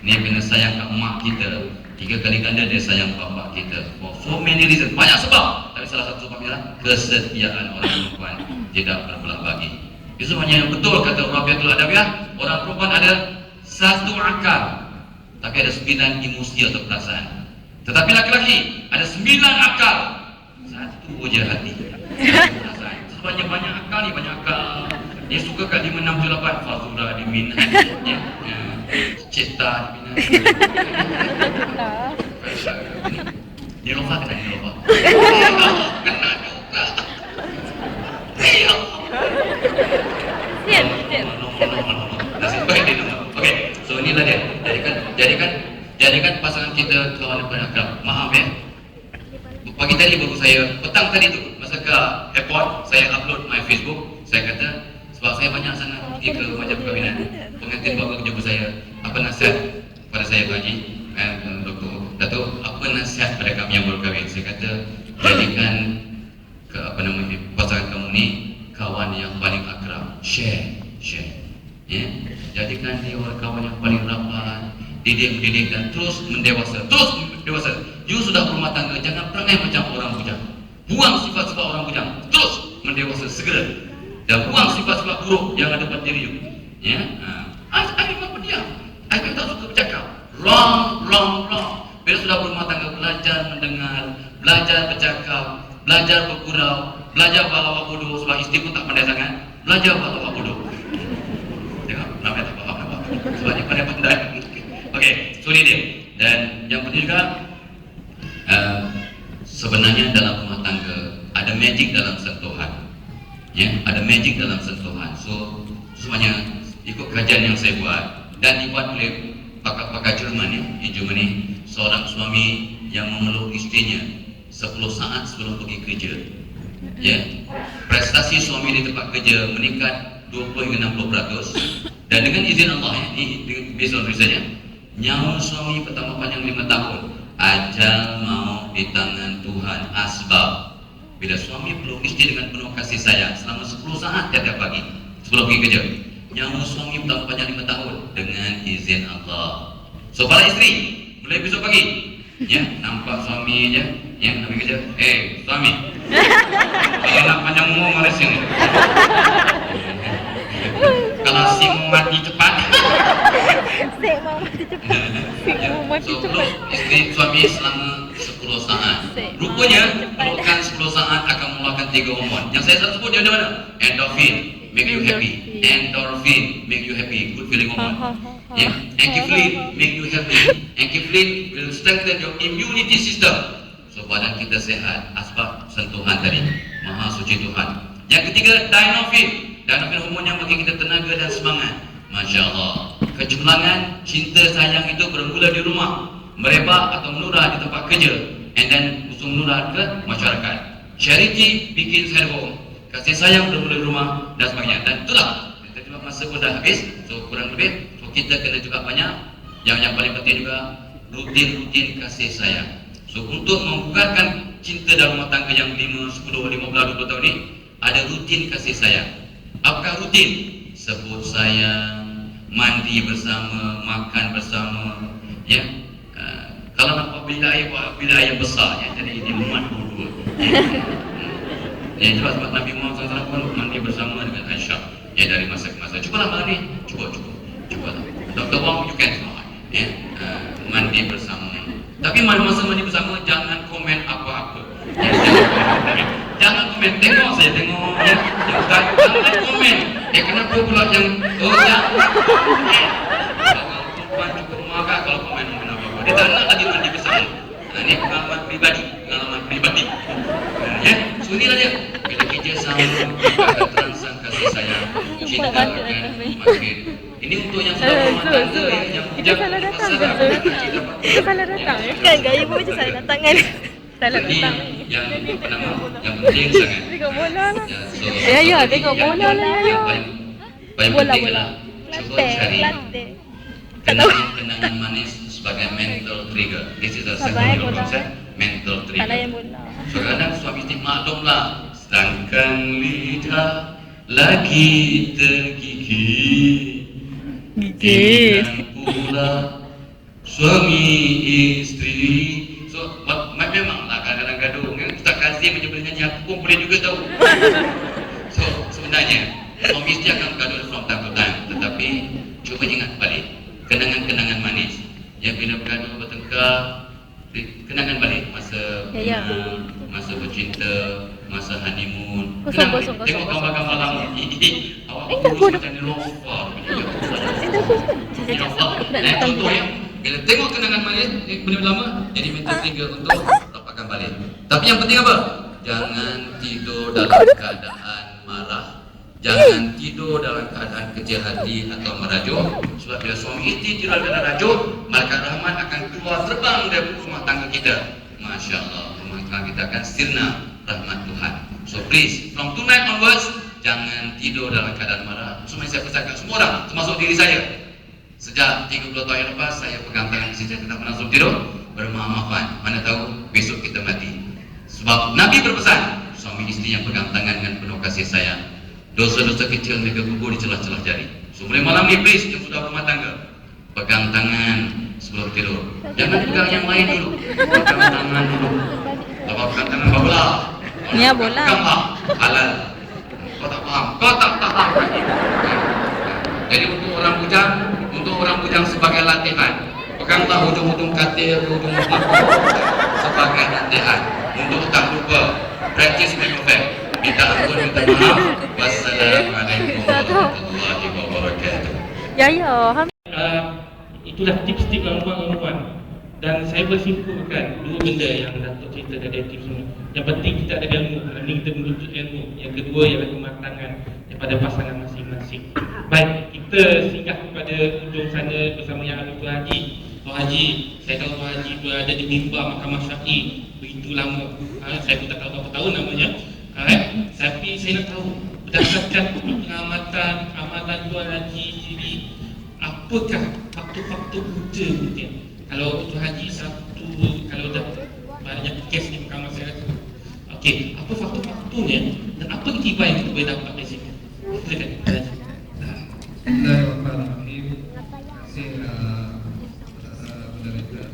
Speaker 2: ni kena sayang kat mak kita 3 kali ganda dia sayang bapak kita. For so many reasons, banyak sebab. Tapi salah satu sebabnya kesetiaan orang perempuan tidak berbelah bagi. Itu sebenarnya yang betul kata Rabiatul Adawiyah, orang perempuan ada 1 akal, tapi ada 9 emosi atau perasaan. Tetapi laki-laki ada 9 akal, 1 je hati. Perasaan. Sebenarnya banyak akal ni, banyak akal. Dia suka kat 5, 6, 7, 8 Fazura di Minat, ya. Cita di Minat. Nilofa kena Nilofa. Kena juga. Ya Allah. Okey, so inilah dia. Jadikan pasangan kita kawan yang akrab. Maaf ya. Pagi tadi baru saya, petang tadi tu masa ke airport, saya upload my Facebook. Saya kata sebab saya banyak sana pergi ke majlis perkahwinan. Pengantin bawa jumpa saya, apa nasihat pada saya Pak Haji dan Dr. Datuk, apa nasihat pada kami yang baru kahwin? Saya kata jadikan ke pasangan kamu ni kawan yang paling akrab, share, ya. Jadikan dia orang kawan yang paling rapat, didik dan terus mendewasa. You sudah berumah tangga, jangan perangai macam orang bujang. Buang sifat-sifat orang bujang, terus mendewasa segera. Dan buang sifat-sifat buruk yang ada pada diri you. Ya, I memang pendiam, I tak suka bercakap. Wrong. Bila sudah berumah tangga, belajar mendengar, belajar bercakap, belajar bergurau, belajar balawak bodoh. Sebab isteri pun tak pandai sangat. Belajar balawak bodoh. Tengok, ramai tak faham apa. Sebab dia pandai. Okey, so ini dia. Dan yang penting juga, sebenarnya dalam rumah tangga ada magic dalam sentuhan. Ya, ada magic dalam sentuhan. So semuanya ikut kajian yang saya buat dan dibuat oleh pakar-pakar Jerman ya, di Germany. Seorang suami yang memeluk istrinya 10 saat sebelum pergi kerja. Ya, prestasi suami di tempat kerja meningkat 20 hingga 60%. Dan dengan izin Allah ya, ini based on research ya, nyawa suami pertama panjang 5 tahun. Ajal mau di tangan Tuhan. Asbab bila suami peluk istri dengan penuh kasih sayang selama 10 saat tiap pagi sebelum pergi kerja, nyawa suami pertama panjang 5 tahun dengan izin Allah. So para isteri, mulai besok pagi ya, nampak suami je yang nak pergi kerja, suami kalau nak panjang umur Malaysia ni, kalau si mati cepat so peluk isteri suami selama 10 saat. Rupanya pelukan 10 saat akan mengeluarkan 3 hormon yang saya sebut dia mana? Endorphin, make you happy. Endorphin make you happy, good feeling hormone. Yeah. Enkephalin make you happy. Enkephalin will strengthen your immunity system. So badan kita sehat, asbab sentuhan tadi. Maha suci Tuhan. Yang ketiga, Dynophin. Dynophin hormon yang bagi kita tenaga dan semangat. Masya Allah. Kecemerlangan, cinta sayang itu bermula di rumah, merebak atau menurah di tempat kerja, and then usung menurah ke masyarakat. Charity begins at home. Kasih sayang bermula di rumah dan sebagainya. Dan itulah, kita masa pun dah habis. So kurang lebih, so kita kena juga banyak. Yang paling penting juga rutin kasih sayang. So untuk membugarkan cinta dalam rumah tangga yang 5, 10, 15, 20 tahun ini, ada rutin kasih sayang. Apakah rutin? Sebut sayang, mandi bersama, makan bersama, ya. Kalau nak beli air besar, ya, jadi ini muat dua-dua. Ya, sebab Nabi Muhammad SAW pun mandi bersama dengan Aisyah, ya, dari masa ke masa. Cubalah malam ni, cubalah. Dr. Wong, you can try, ya, mandi bersama. Tapi masa mandi bersama jangan komen apa-apa. Ya, jangan komen, tengok saya, ya. Jangan komen. Kenapa pula yang jangan. Orang perempuan cukup marah kalau komen apa-apa. Dia tak nak lagi mandi bersama. Ini pengalaman pribadi. Ya, so inilah dia. Bila kerja sama, kita akan terangsang kasih sayang, cinta akan makin. Ini untuk yang sudah rumah tangga, yang
Speaker 6: Kita salah datang ke Zul. Kita salah datang. Kan gaya pun macam salah datang kan. Salah datang.
Speaker 2: Yang penting sangat.
Speaker 6: Tengok bola lah.
Speaker 2: Ya,
Speaker 6: tengok bola lah.
Speaker 2: Paling penting adalah cuba cari kenangan manis sebagai mental trigger. This is a second concept, mental
Speaker 6: Tak layan
Speaker 2: trigger.
Speaker 6: bola.
Speaker 2: So kadang suami isteri maklumlah, sedangkan lidah lagi tergigit. Ingat pula suami istri. So memanglah kadang-kadang gaduh kan. Ustaz Kazim macam boleh nyanyi, aku pun boleh juga tahu. So sebenarnya suami istri akan gaduh from time to time, tetapi cuba ingat balik kenangan-kenangan manis yang bila bergaduh bertengkar, kenangan balik masa masa bercinta, masa honeymoon. Tengok gambar-gambar lama. Awak kurus macam ni lofa. Contoh ya, bila tengok kenangan manis benda lama, jadi mental trigger untuk dapatkan balik. Tapi yang penting apa? Jangan tidur dalam keadaan marah. Jangan tidur dalam keadaan kecil hati atau merajuk. Sebab bila suami isteri tidur dalam rajuk, malaikat rahmat akan keluar terbang dari rumah tangga kita. Masya Allah, rumah tangga kita akan sirna rahmat Tuhan. So please, from tonight onwards, jangan tidur dalam keadaan marah. Semua saya pesankan semua orang, termasuk diri saya. Sejak 30 tahun yang lepas, saya pegang tangan isteri saya tidak pernah suruh tidur. Bermaaf-maafan, mana tahu besok kita mati. Sebab Nabi berpesan, suami isteri yang pegang tangan dengan penuh kasih sayang, dosa-dosa kecil mereka kubur di celah-celah jari. So mulai malam ni please, yang sudah rumah tangga, pegang tangan sebelum tidur. Jangan pegang yang lain dulu, pegang tangan dulu. Lepas pegang tangan bola.
Speaker 6: Ya, bola.
Speaker 2: Pegang halal. Kau tak faham, kau tak faham. Jadi untuk orang bujang sebagai latihan, peganglah hujung-hujung katil, hujung-hujung sebagai latihan. Untuk tak lupa, practice make perfect. Minta ampun, minta maaf. Wassalamualaikum warahmatullahi wabarakatuh.
Speaker 1: Itulah tips-tips gangguan-gangguan. Dan saya bersimpulkan dua benda yang Datuk cerita dari tips semua. Yang penting kita ada ilmu, ini kita menuntut ilmu. Yang kedua ialah kematangan daripada pasangan masing-masing. Baik, kita singgah kepada ujung sana bersama yang ada Tuan Haji. Tuan Haji, saya tahu Tuan Haji berada di mimbar Mahkamah Syar'i begitu lama. Saya pun tak tahu berapa tahun namanya. Tapi saya nak tahu berdasarkan pengamatan amalan Tuan Haji sendiri, apakah faktor-faktor punca mungkin? Kalau Tuan Haji kalau dah banyak kes di mahkamah saya rasa. Okey, apa faktor-faktornya dan apa iktibar yang kita boleh dapat dari sini? Silakan.
Speaker 4: Bismillahirrahmanirrahim. Terima kasih moderator.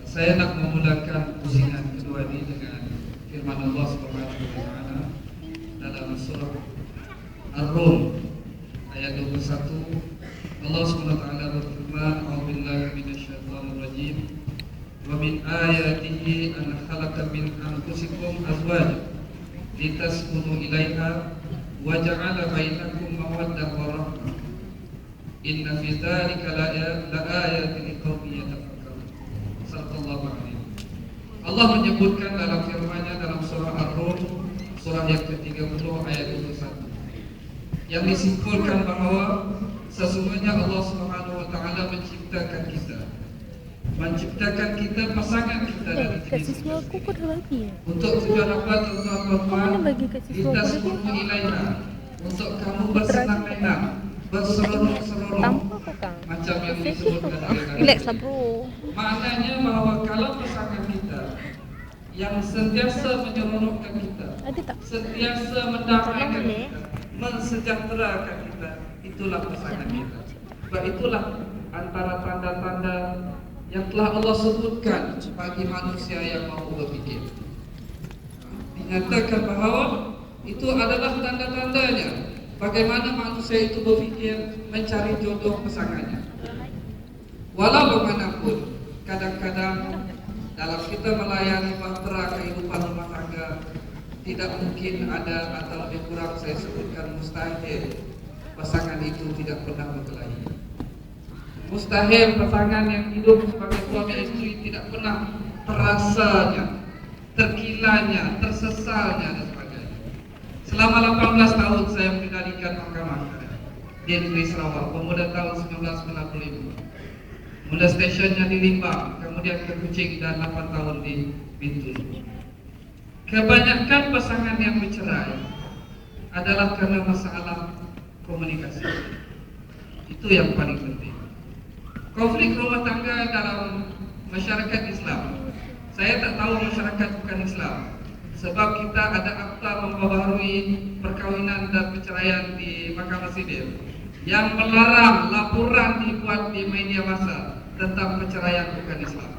Speaker 4: Saya nak memulakan pusingan kedua ini dengan firman Allah Subhanahu wa taala dalam surah Ar-Rum ayat 21. Allah Subhanahu wa taala berfirman, "A'udzubillahi minasyaitonir rajim. Wa min ayatihi an khalaqa min anfusikum azwajan litaskunu ilaiha wa ja'ala bainakum mawaddah wa rahmah. Inna fi dzalika laayatin liqaumin yatafakkarun. Sallallahu alaihi. Allah menyebutkan dalam firman-Nya dalam surah Ar-Rum, surah yang ke-30 ayat 21, yang disimpulkan bahawa sesungguhnya Allah Subhanahu wa taala menciptakan pasangan kita dari
Speaker 6: Kat siswa aku kau dah bagi
Speaker 4: untuk tujuan apa tuan-tuan
Speaker 6: Kau
Speaker 4: puan?
Speaker 6: mana bagi kat siswa
Speaker 4: Kita
Speaker 6: aku
Speaker 4: semua
Speaker 6: tadi?
Speaker 4: ilaiha untuk kamu bersenang-senang, berserorong-serorong
Speaker 6: Tanpa kau kang
Speaker 4: macam yang disebutkan oleh
Speaker 6: Relax lah bro.
Speaker 4: Maknanya bahawa kalau pasangan kita yang sentiasa menyeronokkan kita,
Speaker 6: Ada tak?
Speaker 4: sentiasa mendamaikan kita, mensejahterakan kita, itulah pasangan kita. Sebab itulah antara tanda-tanda yang telah Allah sebutkan bagi manusia yang mahu berfikir. Dinyatakan bahawa itu adalah tanda-tandanya bagaimana manusia itu berfikir mencari jodoh pasangannya. Walau bagaimanapun, kadang-kadang dalam kita melayani bahtera kehidupan rumah tangga, tidak mungkin ada atau lebih kurang saya sebutkan mustahil pasangan itu tidak pernah berkelahi. Mustahil pasangan yang hidup sebagai suami istri tidak pernah terasanya, terkilanya, tersesalnya dan sebagainya. Selama 18 tahun saya mengendalikan mahkamah di negeri Sarawak, pemuda tahun 1995. Mula stasiunnya di Limbang, kemudian ke Kuching dan 8 tahun di Bintulu. Kebanyakan pasangan yang bercerai adalah karena masalah komunikasi. Itu yang paling penting. Konflik rumah tangga dalam masyarakat Islam, saya tak tahu masyarakat bukan Islam, sebab kita ada akta membaharui perkawinan dan perceraian di Mahkamah Sidil yang melarang laporan dibuat di media massa tentang perceraian bukan Islam.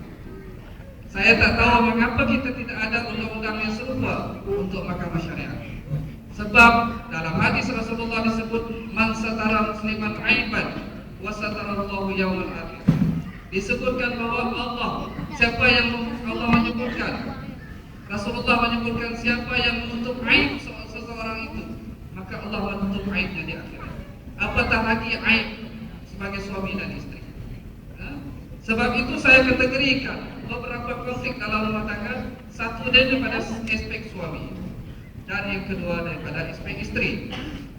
Speaker 4: Saya tak tahu mengapa kita tidak ada undang-undang yang serupa untuk mahkamah syariat. Sebab dalam hadis Rasulullah disebut man satara musliman aiban wa satarallahu yaumal akhir. Disebutkan bahwa Allah, siapa yang Allah menyebutkan, Rasulullah menyebutkan siapa yang menutup aib seseorang itu, maka Allah menutup aibnya di akhirat. Apatah lagi aib sebagai suami dan istri. Sebab itu saya kategorikan beberapa konflik dalam rumah tangga, satu daripada aspek suami dan yang kedua daripada aspek istri.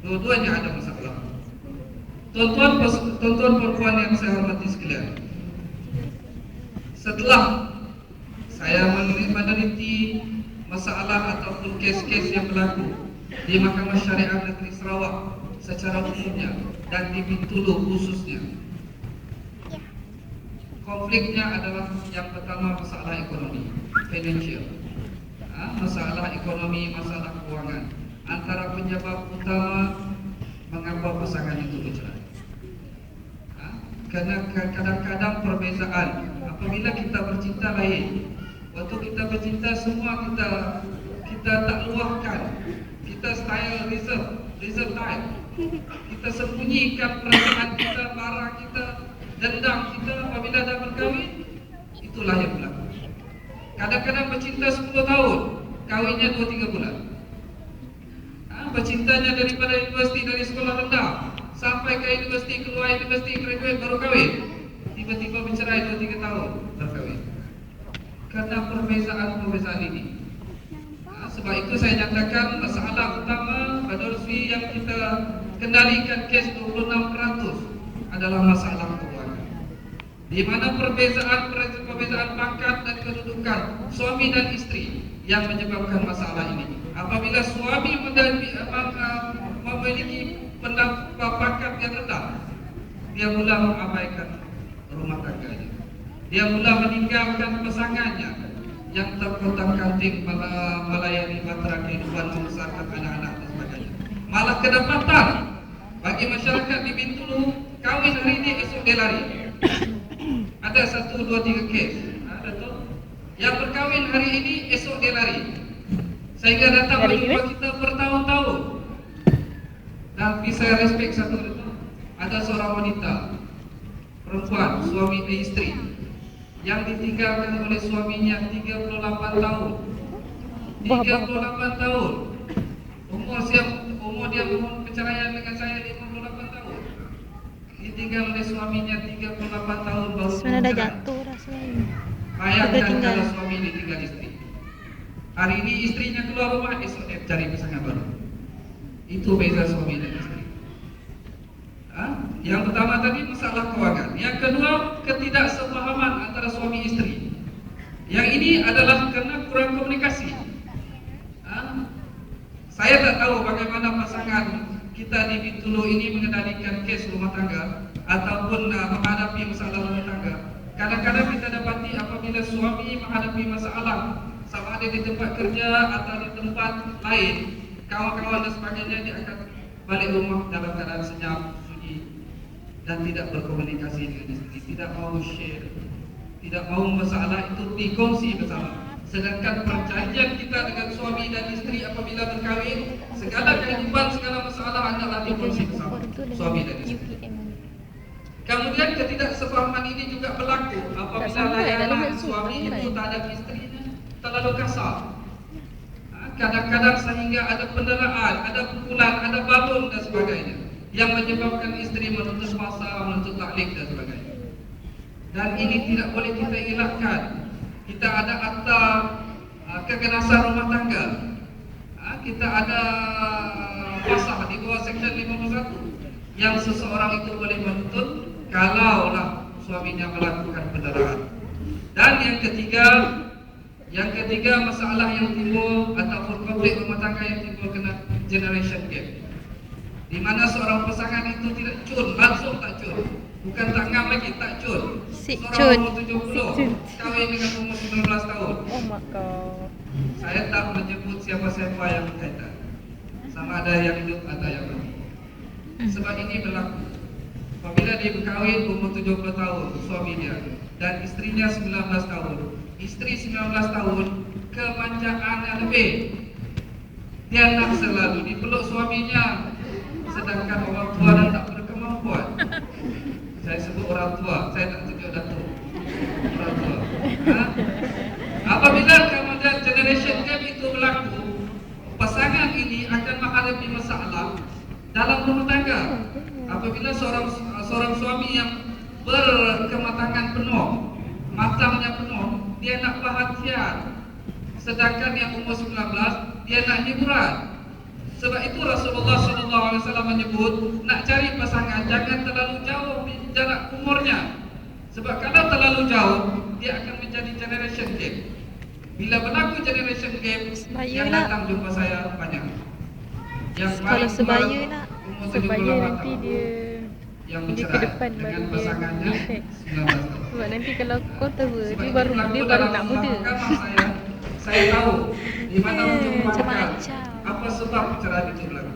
Speaker 4: Dua-duanya ada masalah. Tuan-tuan perempuan yang saya hormati sekalian, setelah saya meneliti masalah ataupun kes-kes yang berlaku di Mahkamah Syariah Negeri Sarawak secara umumnya dan di Bintulu khususnya, konfliknya adalah yang pertama masalah ekonomi, financial. Masalah ekonomi, masalah keuangan. Antara penyebab utama mengapa pasangan itu bercerai. Karena kadang-kadang perbezaan. Apabila kita bercinta lain, waktu kita bercinta semua kita tak luahkan. Kita style reserve type. Kita sembunyikan perasaan kita, marah kita, dendam kita. Apabila dah berkahwin, itulah yang berlaku. Kadang-kadang bercinta 10 tahun, kahwinnya 2-3 bulan. Bercintanya daripada universiti, dari sekolah rendah sampai ke universiti, keluar universiti, graduate baru kahwin. Tiba-tiba bercerai 2-3 tahun berkahwin. Karena perbezaan-perbezaan ini. Sebab itu saya nyatakan masalah utama Badursi yang kita kendalikan kes 26% adalah masalah keuangan. Di mana perbezaan pangkat dan kedudukan suami dan istri yang menyebabkan masalah ini. Apabila suami memiliki pangkat yang rendah, dia mula mengabaikan rumah tangganya. Dia mula meninggalkan pasangannya yang terkotak-katik melayani bahtera kehidupan, membesarkan anak-anak dan sebagainya. Malah kedapatan bagi masyarakat di Bintulu, kahwin hari ini esok dia lari. Ada 1, 2, 3 kes. Ada tu yang berkahwin hari ini esok dia lari. Sehingga datang berjumpa kita bertahun-tahun. Tapi saya respect satu itu. Ada seorang wanita, perempuan, suami dan istri, yang ditinggalkan oleh suaminya 38 tahun. 38 tahun. Umur dia mohon perceraian dengan saya 58 tahun. Ditinggal oleh suaminya 38 tahun baru
Speaker 6: Sebenarnya dah
Speaker 4: bercerai.
Speaker 6: jatuh dah sebenarnya.
Speaker 4: Bayangkan
Speaker 6: Tertinggal.
Speaker 4: kalau suami ditinggal istri. Hari ini istrinya keluar rumah, esok dia cari pasangan baru. Itu beza suami dan istri. Yang pertama tadi masalah kewangan. Yang kedua, ketidaksepahaman antara suami istri. Yang ini adalah karena kurang komunikasi. Saya tak tahu bagaimana pasangan kita di Bintulu ini mengendalikan kes rumah tangga ataupun menghadapi masalah rumah tangga. Kadang-kadang kita dapati apabila suami menghadapi masalah sama ada di tempat kerja atau di tempat lain, kawan-kawan dan sebagainya, dia akan balik rumah dalam keadaan senyap, sunyi dan tidak berkomunikasi dengan istri, tidak mau share, tidak mau masalah itu dikongsi bersama. Sedangkan perjanjian kita dengan suami dan istri apabila berkahwin, segala kehidupan, segala masalah adalah dikongsi bersama suami dan istri. Kemudian ketidaksepahaman ini juga berlaku apabila layanan suami itu terhadap istrinya terlalu kasar. Kadang-kadang sehingga ada penderaan, ada pukulan, ada balun dan sebagainya, yang menyebabkan istri menuntut puasa, menuntut taklik dan sebagainya. Dan ini tidak boleh kita elakkan. Kita ada akta keganasan rumah tangga. Kita ada pasal di bawah Seksyen 51 yang seseorang itu boleh menuntut kalaulah suaminya melakukan penderaan. Dan yang ketiga masalah yang timbul ataupun konflik rumah tangga yang timbul kena generation gap, di mana seorang pasangan itu tidak cun, langsung tak cun, bukan tak ngam lagi, tak cun. Seorang umur 70 kahwin dengan umur 19 tahun.
Speaker 6: Oh my god.
Speaker 4: Saya tak menyebut siapa-siapa yang berkaitan, sama ada yang hidup atau yang mati. Sebab ini berlaku apabila dia berkahwin umur 70 tahun suami dia dan istrinya 19 tahun. Istri 19 tahun, kemanjaannya lebih. Dia nak selalu dipeluk suaminya, sedangkan orang tua dan tak berkemampuan. Saya sebut orang tua, saya tak tunjuk datuk. Orang tua. Apabila kemudian generation gap itu berlaku, pasangan ini akan menghadapi masalah dalam rumah tangga. Apabila seorang suami yang berkematangan penuh, matangnya penuh, dia nak perhatian, sedangkan yang umur 19 dia nak hiburan. Sebab itu Rasulullah SAW menyebut nak cari pasangan jangan terlalu jauh jarak umurnya. Sebab kalau terlalu jauh dia akan menjadi generation gap. Bila berlaku generation gap, yang datang jumpa saya banyak. Yang
Speaker 6: Kalau sebaya nak,
Speaker 4: umur
Speaker 6: sebaya
Speaker 4: 78
Speaker 6: nanti
Speaker 4: tahun.
Speaker 6: dia
Speaker 4: Yang
Speaker 6: dia ke
Speaker 4: bercerai
Speaker 6: depan
Speaker 4: dengan
Speaker 6: baru dia
Speaker 4: pasangannya
Speaker 6: efek.
Speaker 4: 19 tahun.
Speaker 6: Sebab nanti kalau kau tua,
Speaker 4: Sebab
Speaker 6: dia
Speaker 4: itu
Speaker 6: baru
Speaker 4: berlaku
Speaker 6: nak
Speaker 4: dalam
Speaker 6: muda.
Speaker 4: mahkamah saya tahu di mana ujung pangkal
Speaker 6: macam-macam.
Speaker 4: apa sebab perceraian itu berlaku.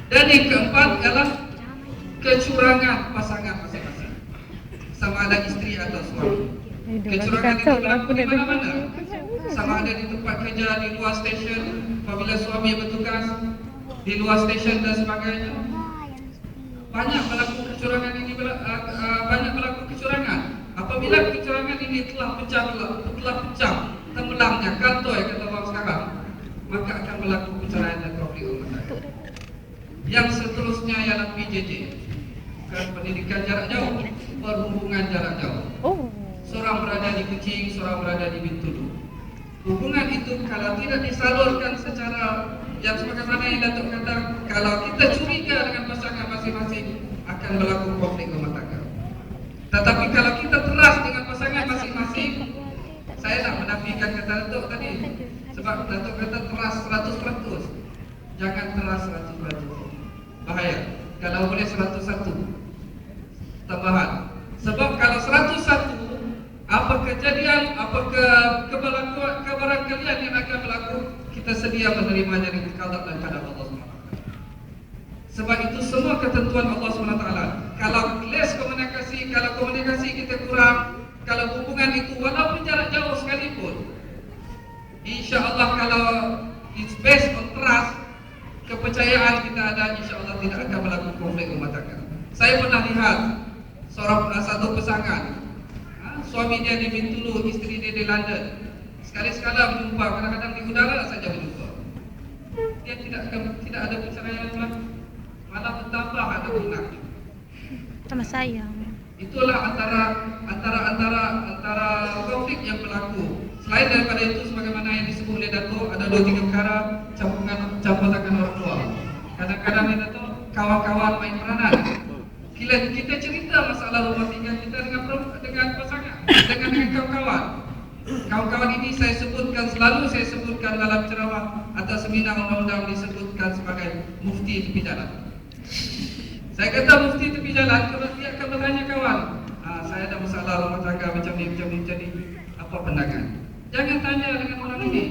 Speaker 4: Dan yang keempat ialah kecurangan pasangan masing-masing, sama ada istri atau suami. Kecurangan itu berlaku di mana-mana, sama ada di tempat kerja, di luar stesen, apabila suami bertugas di luar stesen dan sebagainya. Banyak berlaku kecurangan ini, banyak berlaku kecurangan. Apabila kecurangan ini telah pecah tenggelamnya kantoi kata orang sekarang, maka akan berlaku perceraian dan konflik rumah tangga. Yang seterusnya ialah PJJ, bukan pendidikan jarak jauh, perhubungan jarak jauh.
Speaker 6: Oh.
Speaker 4: Seorang berada di Kuching, seorang berada di Bintulu. Hubungan itu kalau tidak disalurkan secara yang sebagaimana yang Datuk kata, kalau kita curiga dengan pasangan masing-masing, akan berlaku konflik rumah tangga. Tetapi kalau kita teras dengan pasangan masing-masing, saya tak menafikan kata Datuk tadi, sebab Datuk kata teras 100%. Jangan teras 100%. Bahaya. Kalau boleh 101 tambahan. Sebab kalau 101, apa kejadian, apa kebarangkalian yang akan berlaku, kita sedia menerimanya dengan qada dan qadar Allah SWT. Sebab itu semua ketentuan Allah SWT. Kalau kelas komunikasi, kalau komunikasi kita kurang, kalau hubungan itu walaupun jarak jauh sekalipun, insya-Allah kalau it's based on trust, kepercayaan kita ada, insya-Allah tidak akan berlaku konflik rumah tangga. Saya pernah lihat satu pasangan, suami dia di Bintulu, isteri dia di London. Sekali-sekala berjumpa, kadang-kadang di udara saja berjumpa. dia tidak ada perceraian berlaku, malah bertambah ada anak.
Speaker 6: Sama sayang.
Speaker 4: Itulah antara konflik yang berlaku. Selain daripada itu, sebagaimana yang disebut oleh Dato', ada 2-3 perkara campur tangan orang tua. Kadang-kadang ni Dato', kawan-kawan main peranan. Kita cerita masalah rumah tangga kita dengan pasangan, dengan kawan-kawan. Kawan-kawan ini selalu saya sebutkan dalam ceramah atau seminar undang-undang disebutkan sebagai mufti tepi jalan. Saya kata mufti tepi jalan, kalau dia akan bertanya kawan, saya ada masalah rumah tangga macam ni, apa pandangan? Jangan tanya dengan orang ini.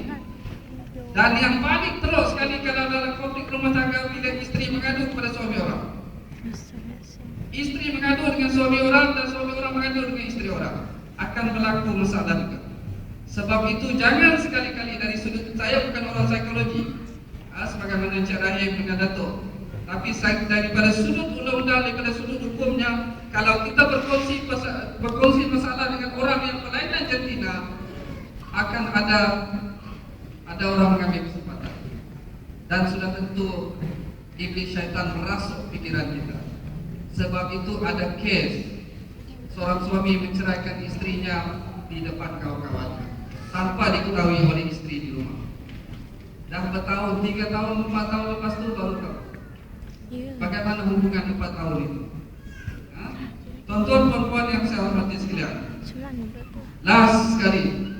Speaker 4: Dan yang paling teruk sekali kalau dalam konflik rumah tangga, bila isteri mengadu kepada suami orang. Isteri mengadu dengan suami orang dan suami orang mengadu dengan isteri orang, akan berlaku masalah juga. Sebab itu jangan sekali-kali dari sudut, saya bukan orang psikologi, sebagaimana Encik Rahim dengan Dato', tapi daripada sudut undang-undang, daripada sudut hukumnya, kalau kita berkongsi masalah dengan orang yang berlainan jantina, akan ada orang mengambil kesempatan. Dan sudah tentu iblis syaitan merasuk pikiran kita. Sebab itu ada kes seorang suami menceraikan istrinya di depan kawan-kawannya tanpa diketahui oleh isteri di rumah. Dan bertahun, 3 tahun, 4 tahun lepas itu baru tahu bagaimana hubungan 4 tahun itu. Tuan-tuan perempuan yang saya hormati sekalian, last sekali,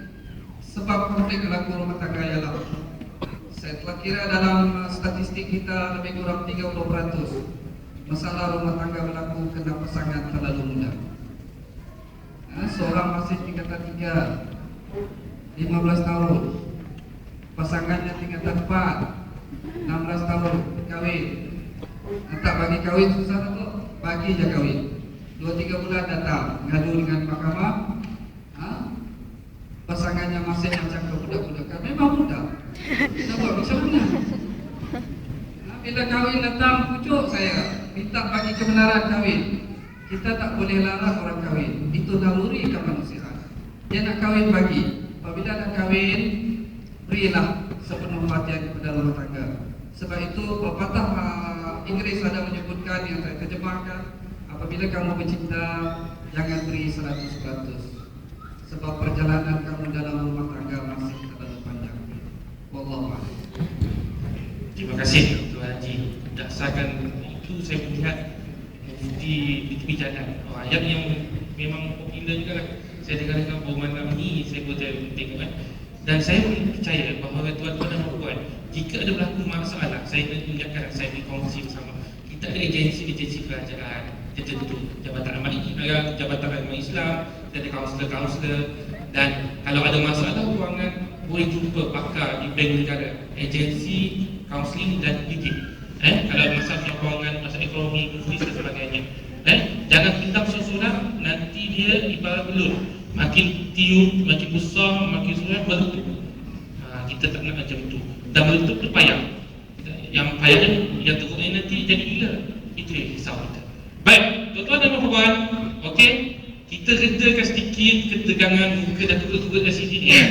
Speaker 4: sebab konflik berlaku rumah tangga ialah, saya telah kira dalam statistik kita lebih kurang 30% masalah rumah tangga berlaku kerana pasangan terlalu muda. Seorang masih tingkatan 3, 15 tahun, pasangannya tingkatan 4, 16 tahun kahwin. Tak bagi kahwin susah tu, bagi je kahwin. 2-3 bulan datang ngadu dengan mahkamah, pasangannya masih macam kebudak-budakan. Memang muda, nak buat macam mana? Bila kahwin datang pucuk saya, minta bagi kebenaran kahwin. Kita tak boleh larang orang kahwin, itu naluri kemanusiaan. Dia nak kahwin bagi. Apabila nak kahwin, berilah sepenuh perhatian kepada rumah tangga. Sebab itu pepatah Inggeris ada menyebutkan, yang saya terjemahkan, apabila kamu bercinta, jangan beri 100%. Sebab perjalanan kamu dalam rumah tangga masih terlalu panjang. Wallahu a'lam.
Speaker 1: Terima kasih Tuan Haji. Berdasarkan itu saya melihat mufti di tepi jalan. Ayat yang memang popular juga lah. Saya dengar malam ni saya boleh tengok kan. Dan saya percaya bahawa tuan-tuan dan puan, jika ada berlaku masalah, saya ingatkan, saya berkongsi bersama. Kita ada agensi kerajaan tertentu, Jabatan Agama Islam, ada kaunselor-kaunselor, dan kalau ada masalah kewangan, boleh jumpa pakar di bank negara, agensi kaunseling dan didik. Kalau masalah kewangan, masalah ekonomi, bisnes dan sebagainya. Jangan pintam seorang, nanti dia ibarat belur. Makin tiup, makin besar, makin surat meletup. Kita tak nak macam tu. Dan meletup tu payah. Yang payah yang teruknya nanti jadi gila. Itu yang risau kita. Baik, tuan-tuan dan puan, okey, kita redakan sedikit ketegangan muka dah turut-turut dah sini ni kan.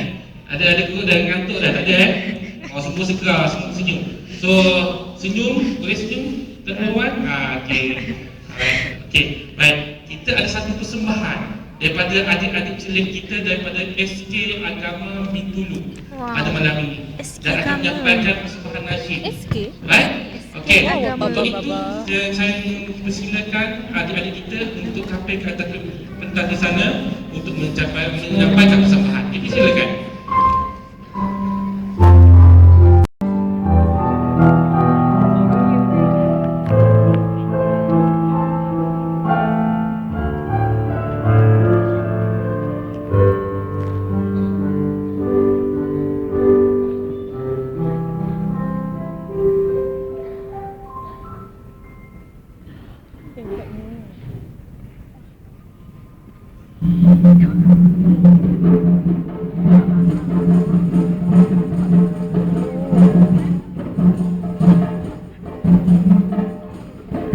Speaker 1: Ada turut dah ngantuk dah, tak ada semua segar, semua senyum. So, senyum, boleh senyum tuan-tuan puan? Okey. Okey, baik. Kita ada satu persembahan daripada adik-adik celik kita daripada SK Agama Bintulu pada malam ini. Dan akan menyampaikan persembahan nasyid.
Speaker 6: SK?
Speaker 1: Baik? Okey. Untuk
Speaker 6: Baba.
Speaker 1: itu saya persilakan adik-adik kita untuk sampai ke atas pentas di sana untuk menyampaikan persembahan. Jadi silakan.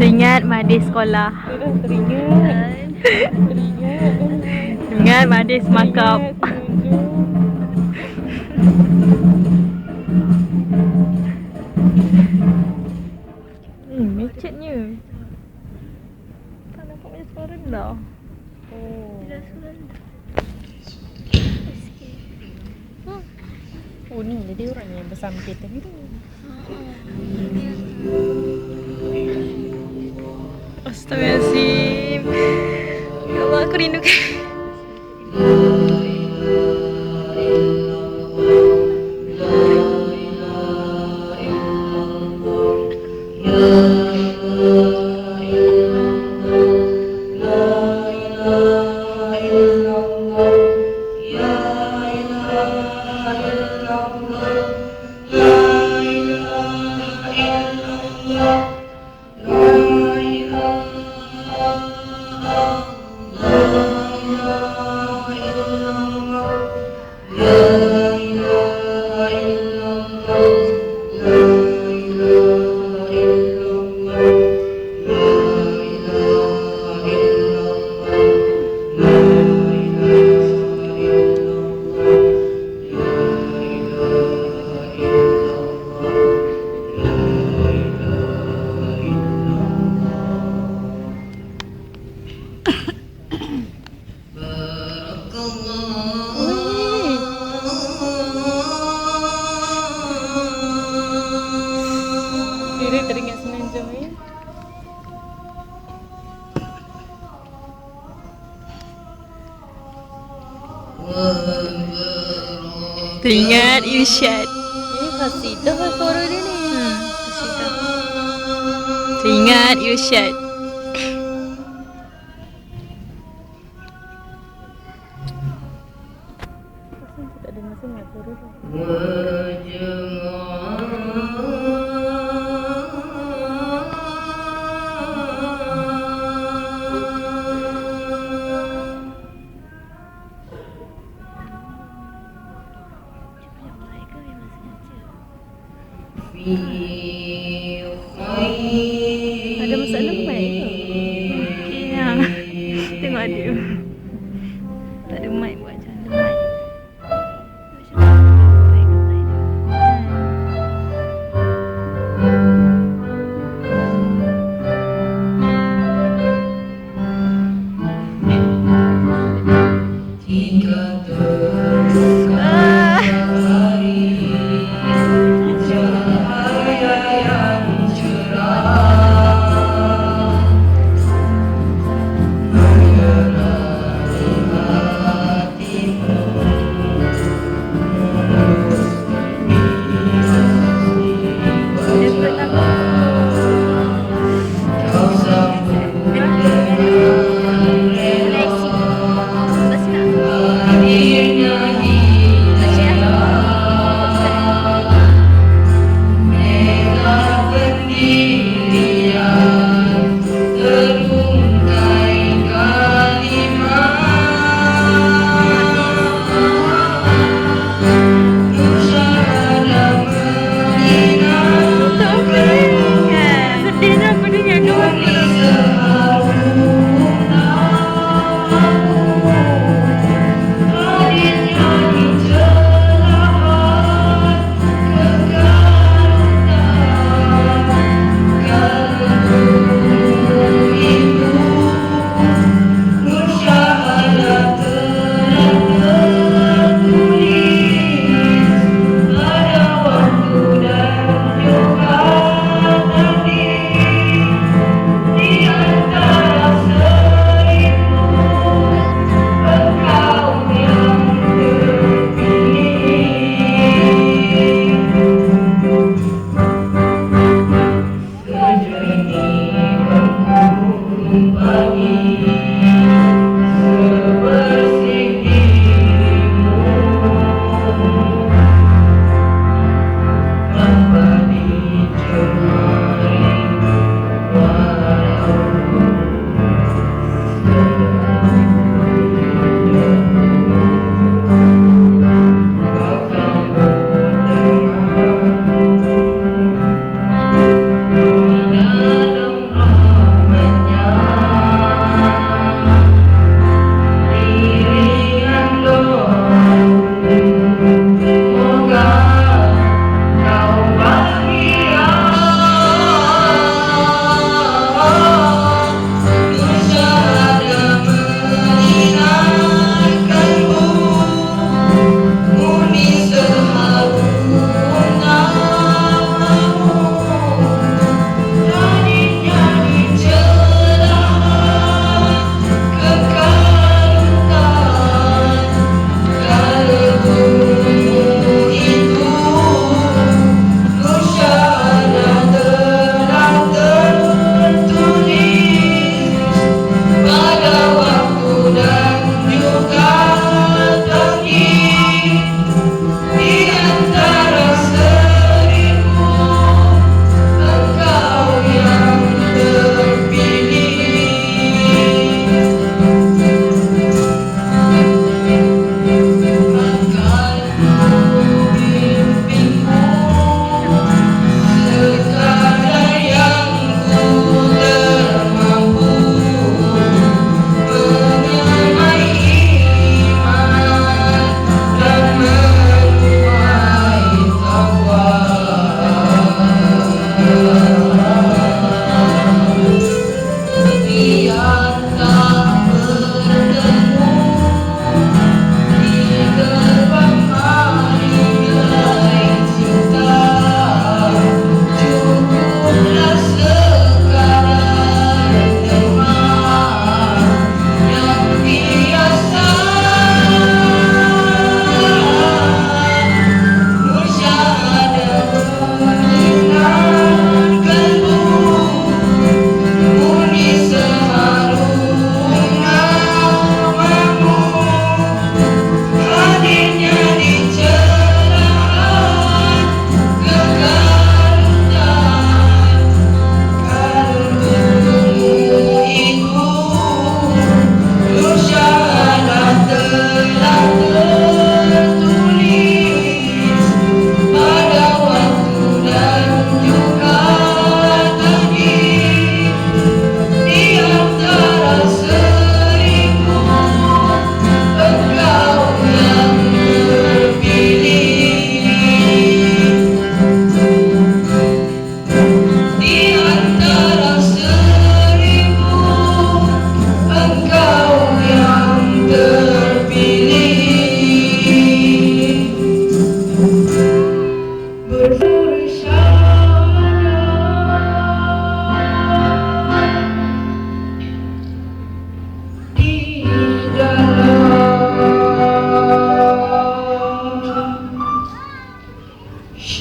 Speaker 6: Teringat Madis sekolah. Teringat Madis makeup. Richardnya. Tak nampak macam suara rendah. Oh.
Speaker 7: Dia suara rendah.
Speaker 6: Oh ni jadi orang yang bersama kita ni tu. Astaghfirullahaladzim. Ya Allah, aku rindukan. Kira teringat senang jam ni. Teringat Irsyad. Ini qasidah ke suara dia ni? Qasidah. Teringat Irsyad. Tak ada masa nak suara tu. Ada masalah mic ke? Okeynya. Tengok ada. Tak ada mic buat macam ada mic.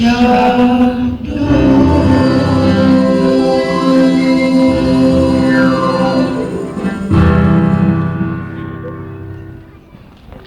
Speaker 7: Siapa